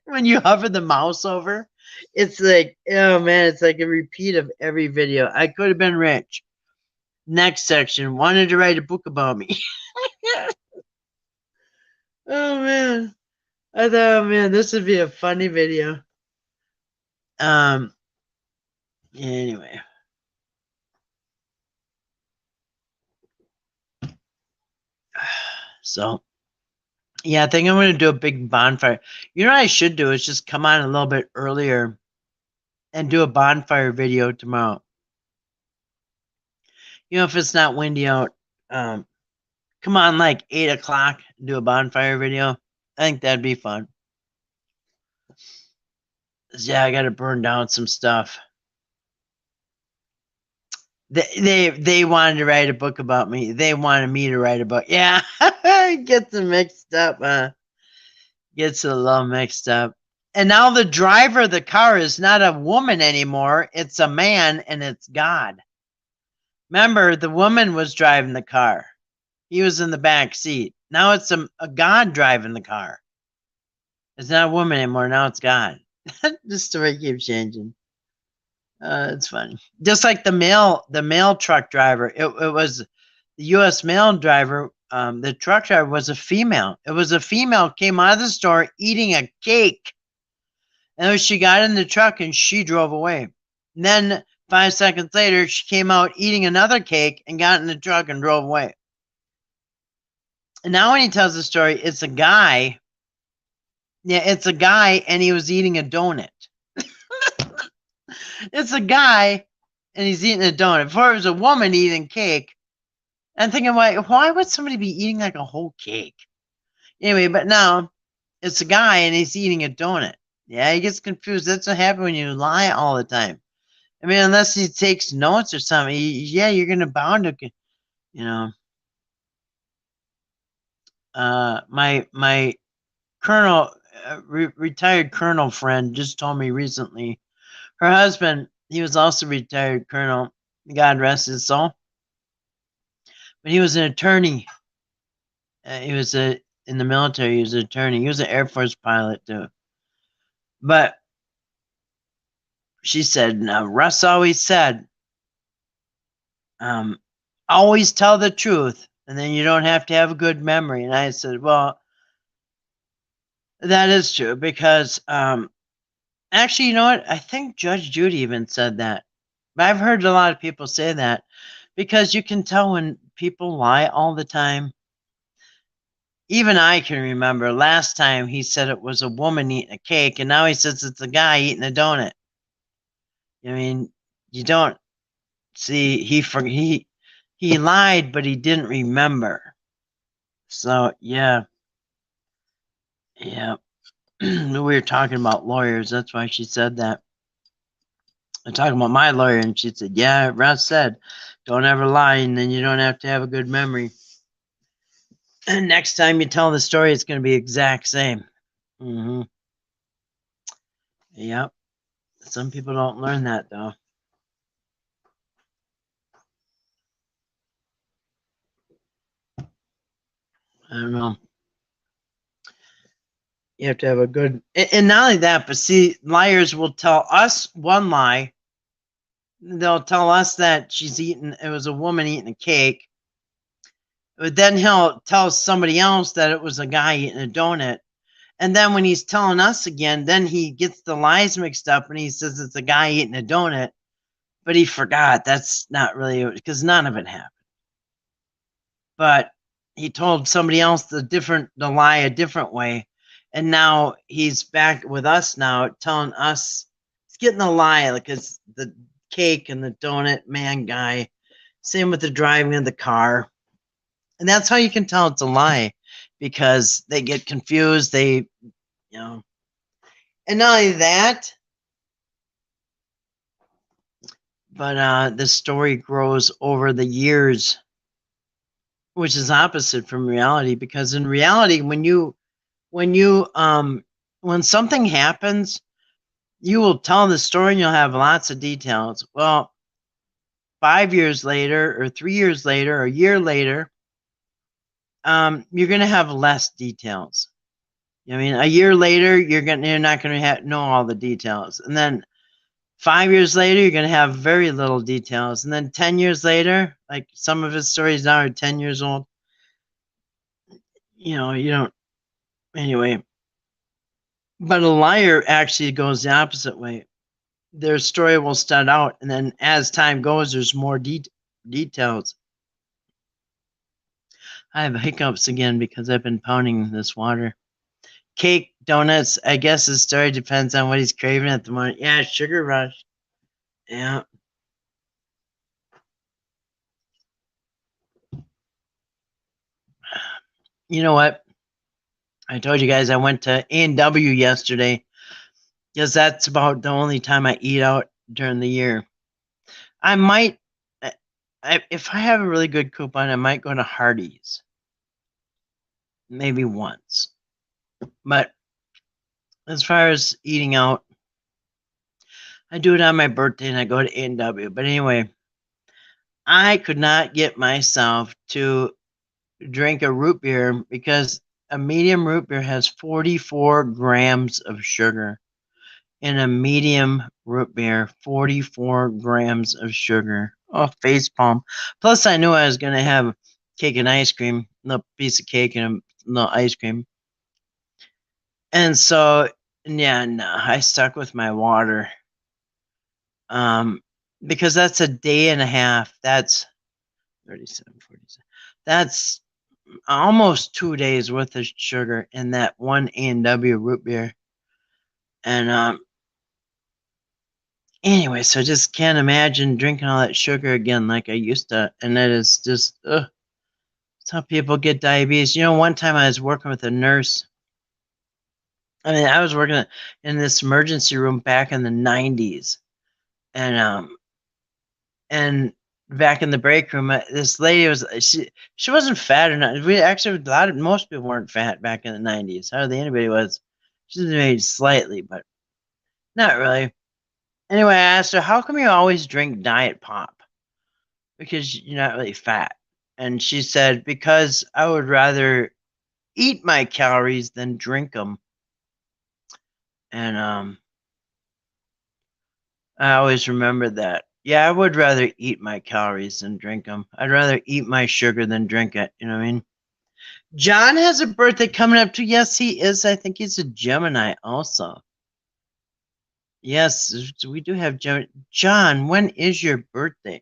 A: when you hover the mouse over, it's like, oh man, it's like a repeat of every video. I could have been rich. Next section, wanted to write a book about me. Oh man. I thought, oh man, this would be a funny video. Anyway. So yeah, I think I'm gonna do a big bonfire. You know what I should do is just come on a little bit earlier and do a bonfire video tomorrow. You know, if it's not windy out, come on like 8 o'clock and do a bonfire video. I think that'd be fun. Yeah, I gotta burn down some stuff. They wanted to write a book about me. They wanted me to write a book. Yeah, gets them mixed up. Gets a little mixed up. And now the driver of the car is not a woman anymore. It's a man, and it's God. Remember, the woman was driving the car. He was in the back seat. Now it's a God driving the car. It's not a woman anymore. Now it's God. The story keeps changing. It's funny. Just like the mail truck driver. It was the U.S. mail driver. The truck driver was a female. It was a female came out of the store eating a cake, and she got in the truck and she drove away. And then 5 seconds later, she came out eating another cake and got in the truck and drove away. And now when he tells the story, it's a guy. Yeah, it's a guy, and he was eating a donut. It's a guy, and he's eating a donut. Before it was a woman eating cake. I'm thinking, why would somebody be eating like a whole cake? Anyway, but now it's a guy, and he's eating a donut. Yeah, he gets confused. That's what happens when you lie all the time. I mean, unless he takes notes or something, you're going to bound to, you know. My colonel, retired colonel friend just told me recently, her husband, he was also retired colonel, God rest his soul, but he was an attorney. He was in the military. He was an attorney. He was an Air Force pilot too. But she said, now, Russ always said, always tell the truth, and then you don't have to have a good memory. And I said, well, that is true because actually, you know what? I think Judge Judy even said that. But I've heard a lot of people say that because you can tell when people lie all the time. Even I can remember last time he said it was a woman eating a cake, and now he says it's a guy eating a donut. I mean, you don't see he lied, but he didn't remember. So yeah. We were talking about lawyers. That's why she said that. I'm talking about my lawyer, and she said, yeah, Russ said, don't ever lie, and then you don't have to have a good memory. And next time you tell the story, it's going to be exact same. Yep. Some people don't learn that, though. I don't know. You have to have a good, and not only that, but see, liars will tell us one lie. They'll tell us that it was a woman eating a cake. But then he'll tell somebody else that it was a guy eating a donut. And then when he's telling us again, then he gets the lies mixed up and he says it's a guy eating a donut. But he forgot. That's not really, because none of it happened. But he told somebody else the lie a different way. And now he's back with us now, telling us, he's getting the lie, like it's the cake and the donut man guy. Same with the driving of the car. And that's how you can tell it's a lie, because they get confused. And not only that, but the story grows over the years, which is opposite from reality, because in reality, when something happens, you will tell the story and you'll have lots of details. Well, 5 years later or 3 years later or a year later, you're going to have less details. I mean, a year later, you're not going to know all the details. And then 5 years later, you're going to have very little details. And then 10 years later, like some of his stories now are 10 years old. You don't, anyway. But a liar actually goes the opposite way. Their story will start out, and then as time goes, there's more details. I have hiccups again because I've been pounding this water. Cake, donuts, I guess the story depends on what he's craving at the moment. Yeah, sugar rush. Yeah. You know what? I told you guys I went to A&W yesterday, because that's about the only time I eat out during the year. I might, if I have a really good coupon, I might go to Hardee's. Maybe once. But as far as eating out, I do it on my birthday and I go to A&W. But anyway, I could not get myself to drink a root beer because a medium root beer has 44 grams of sugar. in a medium root beer, 44 grams of sugar. Oh, facepalm. Plus, I knew I was going to have cake and ice cream, a piece of cake and a little ice cream. And so, yeah, no, I stuck with my water. Because that's a day and a half. That's 37, 47. That's almost 2 days worth of sugar in that one A&W root beer. And anyway, so I just can't imagine drinking all that sugar again like I used to. And that is just, it's how people get diabetes. One time I was working with a nurse. I mean, I was working in this emergency room back in the 90s. And back in the break room, this lady she wasn't fat or not. We actually most people weren't fat back in the 90s. Hardly anybody was. She was maybe slightly, but not really. Anyway, I asked her, "How come you always drink diet pop? Because you're not really fat." And she said, "Because I would rather eat my calories than drink them." And I always remember that. Yeah, I would rather eat my calories than drink them. I'd rather eat my sugar than drink it. You know what I mean? John has a birthday coming up too. Yes, he is. I think he's a Gemini also. Yes, we do have Gemini. John, when is your birthday?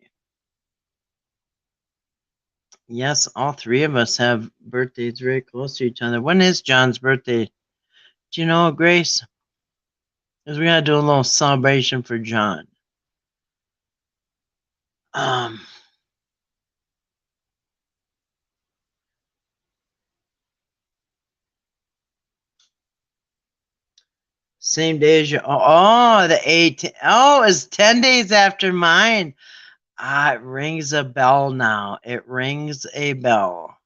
A: Yes, all three of us have birthdays very close to each other. When is John's birthday? Do you know, Grace? Because we're going to do a little celebration for John. Same day as your, the 18th. Oh, it's 10 days after mine. It rings a bell now. It rings a bell.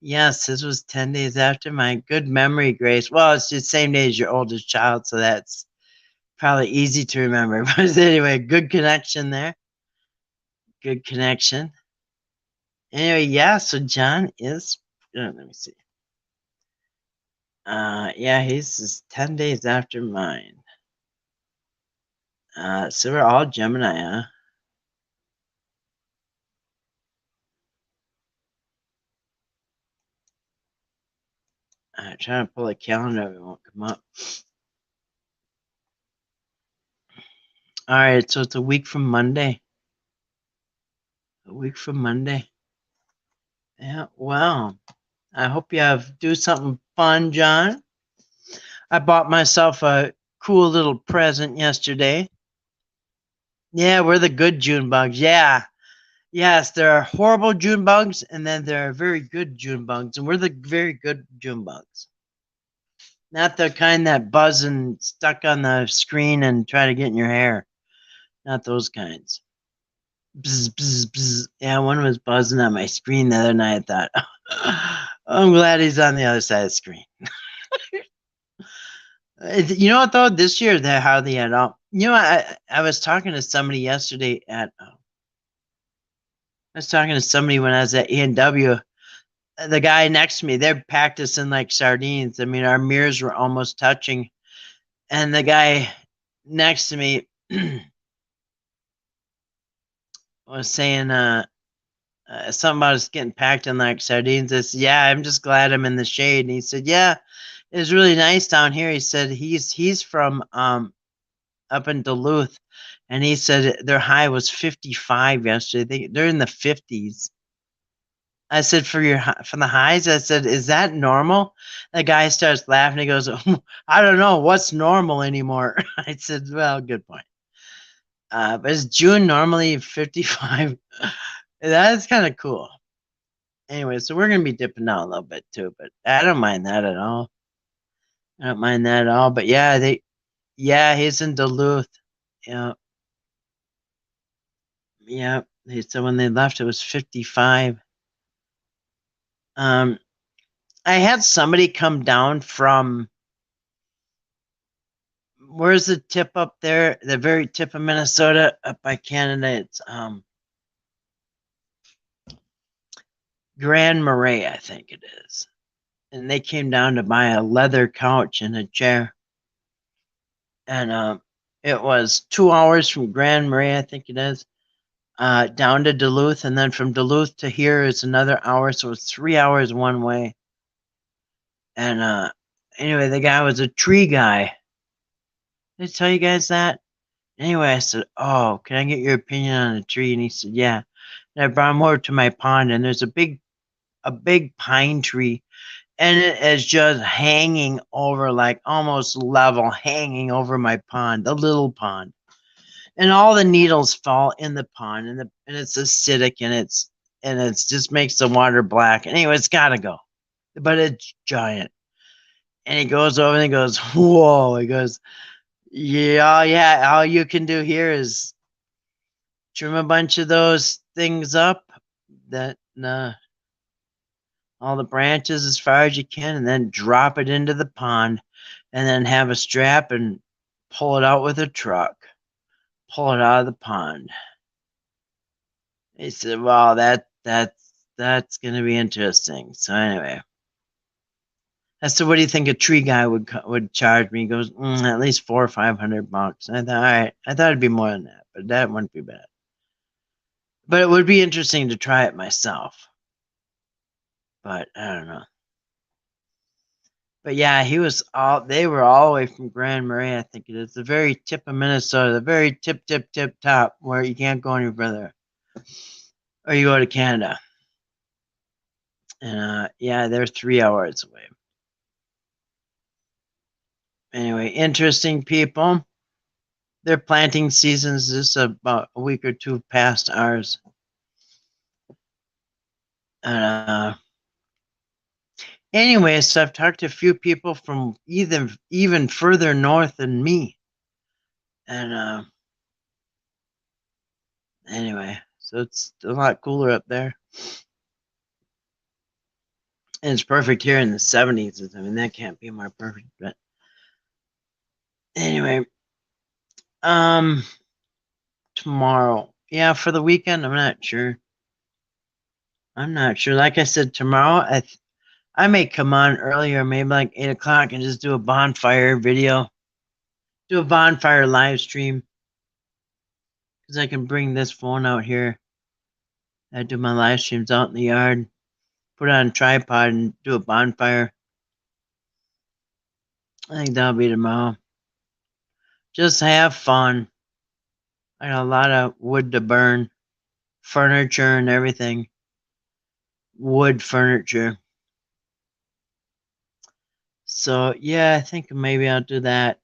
A: Yes, this was 10 days after my good memory, Grace. Well, it's the same day as your oldest child, so that's probably easy to remember. But anyway, good connection there. Good connection. Anyway, yeah, so John is, let me see. Yeah, he's 10 days after mine. So we're all Gemini, huh? I'm trying to pull a calendar, it won't come up. All right, so it's a week from Monday. A week from Monday. Yeah, well, I hope you do something fun, John. I bought myself a cool little present yesterday. Yeah, we're the good June bugs. Yeah. Yes, there are horrible June bugs, and then there are very good June bugs, and we're the very good June bugs. Not the kind that buzz and stuck on the screen and try to get in your hair. Not those kinds. Bzz, bzz, bzz. Yeah, one was buzzing on my screen the other night. I thought, I'm glad he's on the other side of the screen. You know what, though? This year, they're hardly at all. I was talking to somebody yesterday I was talking to somebody when I was at A&W. The guy next to me, they're practicing like sardines. I mean, our mirrors were almost touching. And the guy next to me was saying something about us getting packed in like sardines. I said, yeah, I'm just glad I'm in the shade. And he said, yeah, it's really nice down here. He said he's from up in Duluth. And he said their high was 55 yesterday. They're in the 50s. I said, from the highs, I said, is that normal? The guy starts laughing. He goes, I don't know what's normal anymore. I said, well, good point. But is June normally 55? That's kind of cool. Anyway, so we're going to be dipping out a little bit too, but I don't mind that at all. I don't mind that at all. But yeah, he's in Duluth. Yeah. Yeah. He said when they left, it was 55. I had somebody come down from, where's the tip up there? The very tip of Minnesota, up by Canada. It's Grand Marais, I think it is. And they came down to buy a leather couch and a chair. And it was 2 hours from Grand Marais, I think it is, down to Duluth, and then from Duluth to here is another hour, so it's 3 hours one way. And anyway, the guy was a tree guy. Did I tell you guys that? Anyway, I said, "Oh, can I get your opinion on a tree?" And he said, "Yeah." And I brought him over to my pond, and there's a big pine tree, and it is just hanging over, like almost level, hanging over my pond, the little pond. And all the needles fall in the pond, and it's acidic, and it's just makes the water black. Anyway, it's gotta go, but it's giant. And he goes over and he goes, "Whoa!" He goes, "Yeah, yeah. All you can do here is trim a bunch of those things up, that all the branches as far as you can, and then drop it into the pond, and then have a strap and pull it out with a truck. Pull it out of the pond." He said, "Well, that's going to be interesting." So anyway, I said, "What do you think a tree guy would charge me?" He goes, "At least $400 or $500." And I thought, all right, I thought it'd be more than that, but that wouldn't be bad. But it would be interesting to try it myself. But I don't know. But yeah, they were all the way from Grand Marais, I think it is, the very tip of Minnesota, the very tip top, where you can't go any further. Or you go to Canada. And yeah, they're 3 hours away. Anyway, interesting people. Their planting seasons is about a week or two past ours. Anyway, so I've talked to a few people from even further north than me. And anyway, so it's a lot cooler up there. And it's perfect here in the 70s. I mean, that can't be more perfect. But anyway, tomorrow. Yeah, for the weekend, I'm not sure. Like I said, tomorrow, I may come on earlier, maybe like 8 o'clock, and just do a bonfire video. Do a bonfire live stream. Because I can bring this phone out here. I do my live streams out in the yard. Put it on a tripod and do a bonfire. I think that'll be tomorrow. Just have fun. I got a lot of wood to burn. Furniture and everything. Wood furniture. So yeah, I think maybe I'll do that.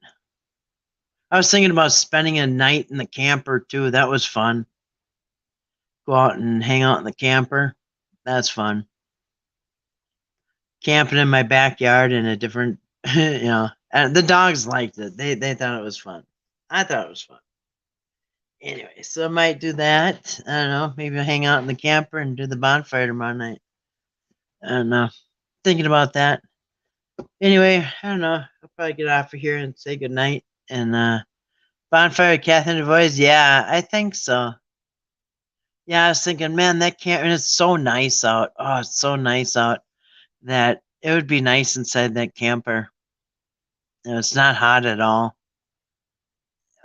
A: I was thinking about spending a night in the camper too. That was fun. Go out and hang out in the camper. That's fun. Camping in my backyard in a different, and the dogs liked it. They thought it was fun. I thought it was fun. Anyway, so I might do that. I don't know. Maybe I'll hang out in the camper and do the bonfire tomorrow night. I don't know. Thinking about that. Anyway, I don't know. I'll probably get off of here and say goodnight. And bonfire with Catherine DeVoys. Yeah, I think so. Yeah, I was thinking, man, that camp, and it's so nice out. Oh, it's so nice out that it would be nice inside that camper. It's not hot at all.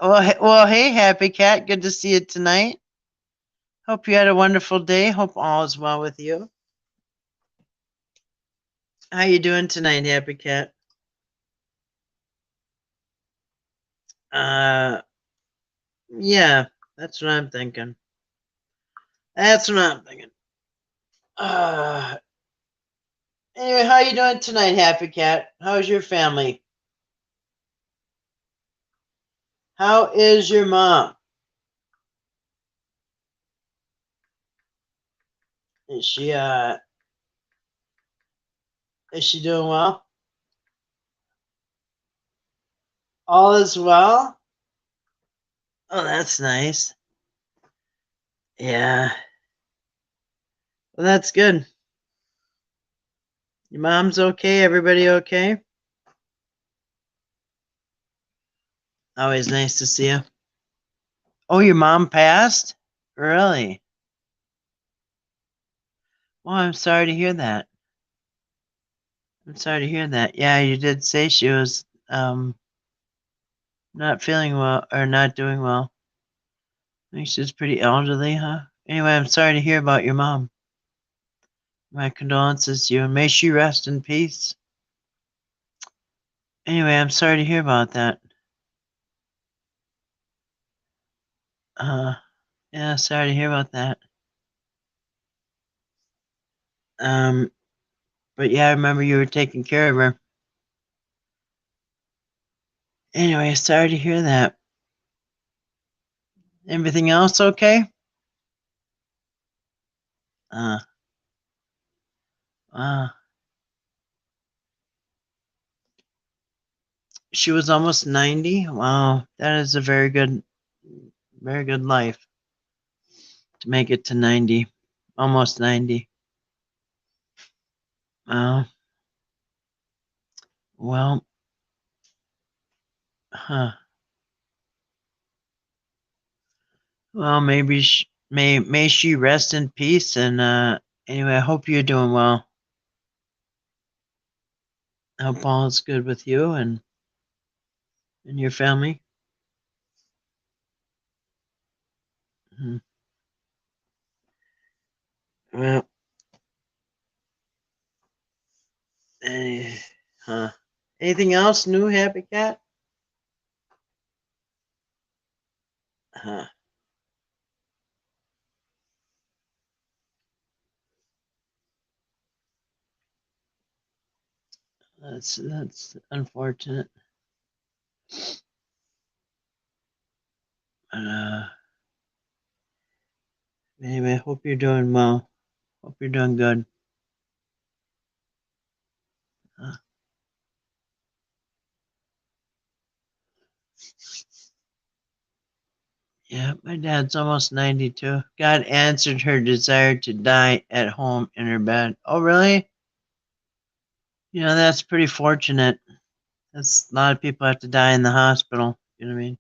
A: Well, hey, Happy Cat. Good to see you tonight. Hope you had a wonderful day. Hope all is well with you. How you doing tonight, Happy Cat? Yeah, that's what I'm thinking. That's what I'm thinking. Anyway, how you doing tonight, Happy Cat? How's your family? How is your mom? Is she doing well? All is well? Oh, that's nice. Yeah. Well, that's good. Your mom's okay? Everybody okay? Always nice to see you. Oh, your mom passed? Really? Well, I'm sorry to hear that. I'm sorry to hear that. Yeah, you did say she was not feeling well or not doing well. I think she's pretty elderly, huh? Anyway, I'm sorry to hear about your mom. My condolences to you, and may she rest in peace. Anyway, I'm sorry to hear about that. Uh, yeah, sorry to hear about that. Um, but yeah, I remember you were taking care of her. Anyway, sorry to hear that. Everything else okay? Uh, uh, she was almost 90. Wow, that is a very good life to make it to 90, almost 90. Uh, well, huh. Well, maybe may she rest in peace. And anyway, I hope you're doing well. I hope all is good with you and your family. Mhm. Well, eh, huh. Anything else new, Happy Cat? Huh. That's unfortunate. Uh, anyway, I hope you're doing well. Hope you're doing good. Uh, yeah, my dad's almost 92. God answered her desire to die at home in her bed. Oh, really? That's pretty fortunate. That's a lot of people have to die in the hospital. You know what I mean?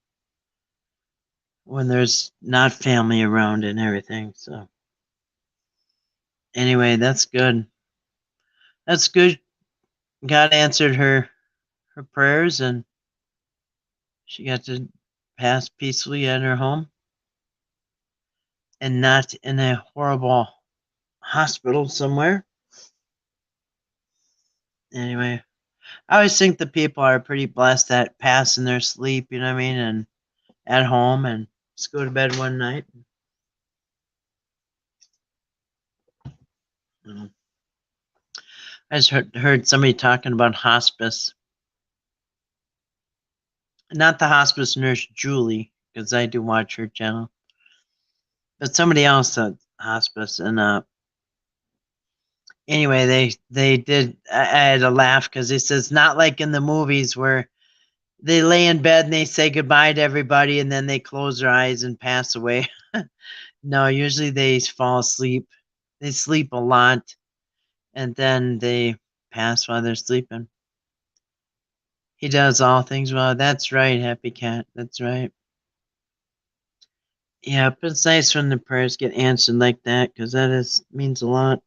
A: When there's not family around and everything. So anyway, that's good. That's good. God answered her prayers and she got to pass peacefully at her home and not in a horrible hospital somewhere. Anyway, I always think the people are pretty blessed that pass in their sleep, you know what I mean, and at home and just go to bed one night. Mm. I just heard somebody talking about hospice. Not the hospice nurse Julie, because I do watch her channel, but somebody else at hospice. And anyway, they did. I had to laugh because he says not like in the movies where they lay in bed and they say goodbye to everybody and then they close their eyes and pass away. No, usually they fall asleep. They sleep a lot and then they pass while they're sleeping. He does all things well. That's right, Happy Cat. That's right. Yeah, but it's nice when the prayers get answered like that because that is means a lot.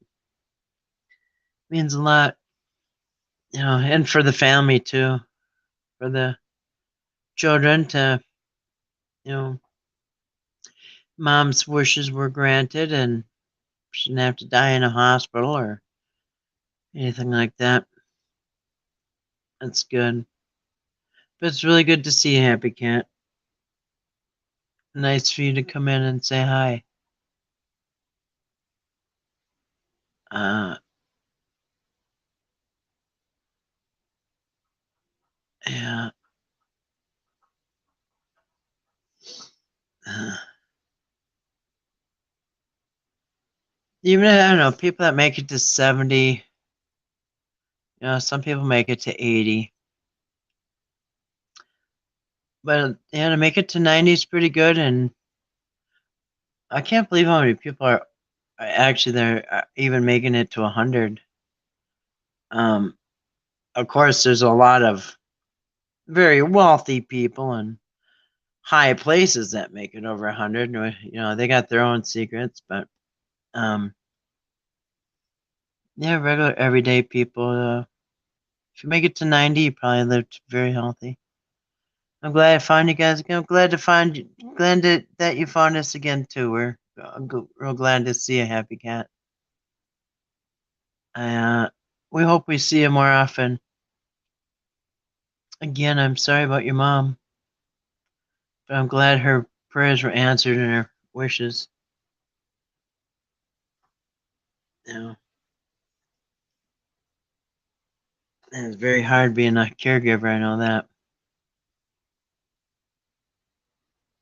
A: Means a lot, and for the family too, for the children to, you know, mom's wishes were granted and she didn't have to die in a hospital or anything like that. That's good. But it's really good to see you, Happy Cat. Nice for you to come in and say hi. Uh, yeah. Uh, even I don't know, people that make it to 70, some people make it to 80. But yeah, to make it to 90 is pretty good, and I can't believe how many people are actually they're even making it to 100. Um, of course, there's a lot of very wealthy people and high places that make it over 100. They got their own secrets, but um, yeah, regular everyday people. If you make it to 90, you probably lived very healthy. I'm glad I found you guys again. I'm glad to find you. Glad that you found us again too. We're real glad to see you, Happy Cat. We hope we see you more often. Again, I'm sorry about your mom, but I'm glad her prayers were answered and her wishes. And it's very hard being a caregiver. I know that.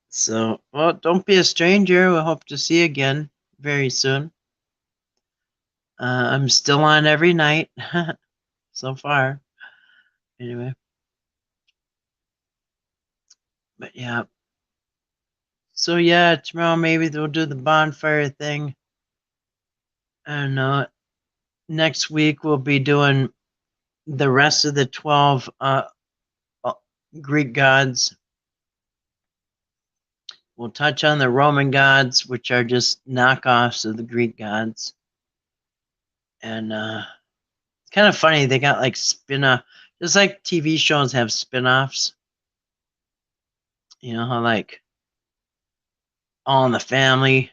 A: So, well, don't be a stranger. We hope to see you again very soon. I'm still on every night so far. Anyway, but yeah. So yeah, tomorrow maybe we'll do the bonfire thing. And next week we'll be doing the rest of the 12 Greek gods. We'll touch on the Roman gods, which are just knockoffs of the Greek gods. And it's kind of funny, they got like spin-off, just like TV shows have spin-offs. You know how like All in the Family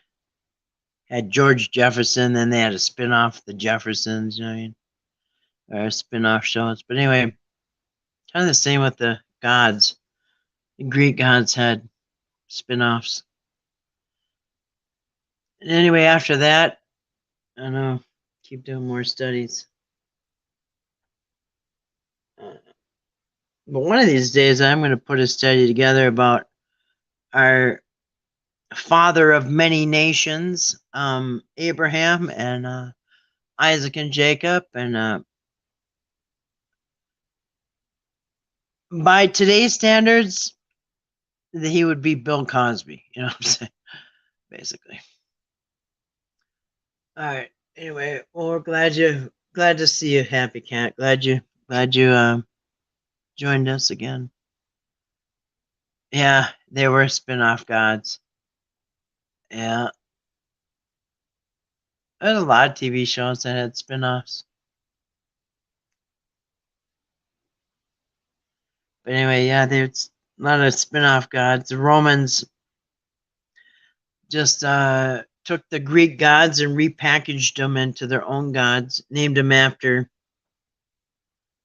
A: had George Jefferson, then they had a spin-off, The Jeffersons, you know what I mean? Or spin-off shows. But anyway, kind of the same with the gods. The Greek gods had spin-offs. And anyway, after that, I don't know, keep doing more studies. But one of these days, I'm going to put a study together about our father of many nations, Abraham and Isaac and Jacob. And by today's standards, he would be Bill Cosby. You know what I'm saying? Basically. All right. Anyway, well, we're glad to see you, Happy Cat. Glad you joined us again. Yeah, they were spin-off gods. Yeah. There's a lot of TV shows that had spin-offs. But anyway, yeah, there's a lot of spin-off gods. The Romans just took the Greek gods and repackaged them into their own gods, named them after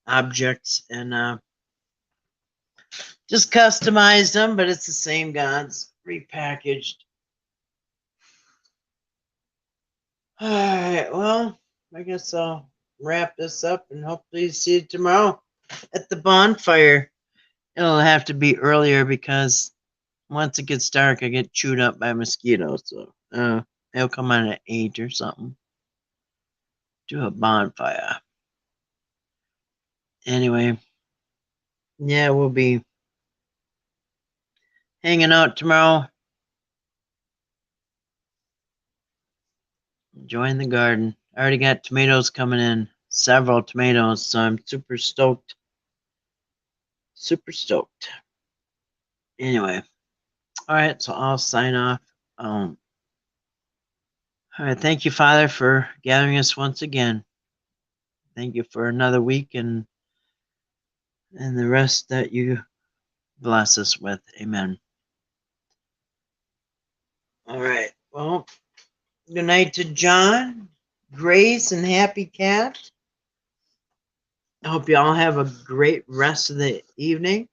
A: objects, and just customized them, but it's the same gods repackaged. All right, well, I guess I'll wrap this up and hopefully see you tomorrow at the bonfire. It'll have to be earlier because once it gets dark, I get chewed up by mosquitoes. So they'll come on at 8 or something. Do a bonfire. Anyway, yeah, we'll be hanging out tomorrow. Enjoying the garden. I already got tomatoes coming in. Several tomatoes, so I'm super stoked. Super stoked. Anyway, all right, so I'll sign off. All right, thank you, Father, for gathering us once again. Thank you for another week and the rest that you bless us with. Amen. All right. Well, good night to John, Grace, and Happy Cat. I hope you all have a great rest of the evening.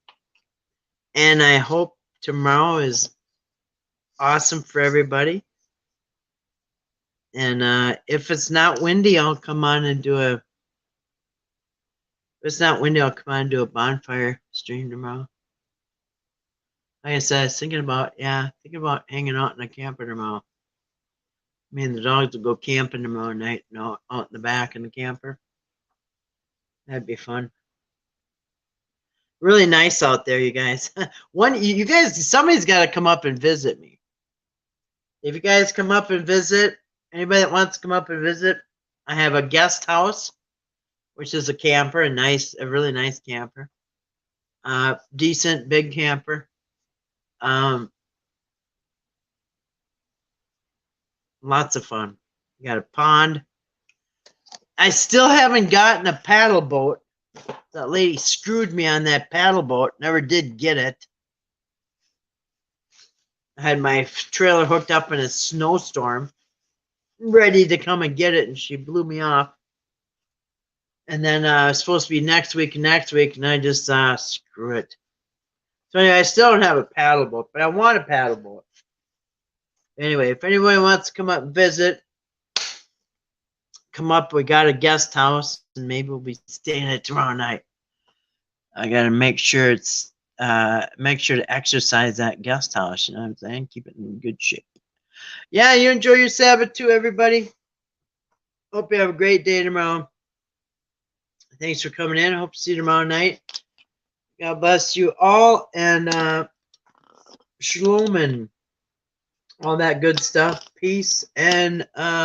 A: And I hope tomorrow is awesome for everybody. And if it's not windy, I'll come on and do a. If it's not windy, I'll come on and do a bonfire stream tomorrow. Like I said, I was thinking about hanging out in a camper tomorrow. Me and the dogs will go camping tomorrow night, out in the back in the camper. That'd be fun. Really nice out there, you guys. You guys, somebody's got to come up and visit me. If you guys come up and visit, anybody that wants to come up and visit, I have a guest house, which is a camper, a really nice camper. Decent big camper. Lots of fun. You got a pond. I still haven't gotten a paddle boat. That lady screwed me on that paddle boat. Never did get it. I had my trailer hooked up in a snowstorm, ready to come and get it, and she blew me off. And then it was supposed to be next week, and I just screw it. So anyway, I still don't have a paddle boat, but I want a paddle boat. Anyway, if anyone wants to come up and visit, come up. We got a guest house, and maybe we'll be staying it tomorrow night. I gotta make sure to exercise that guest house. You know what I'm saying? Keep it in good shape. Yeah, you enjoy your Sabbath too, everybody. Hope you have a great day tomorrow. Thanks for coming in. I hope to see you tomorrow night. God bless you all, and shalom and all that good stuff. Peace and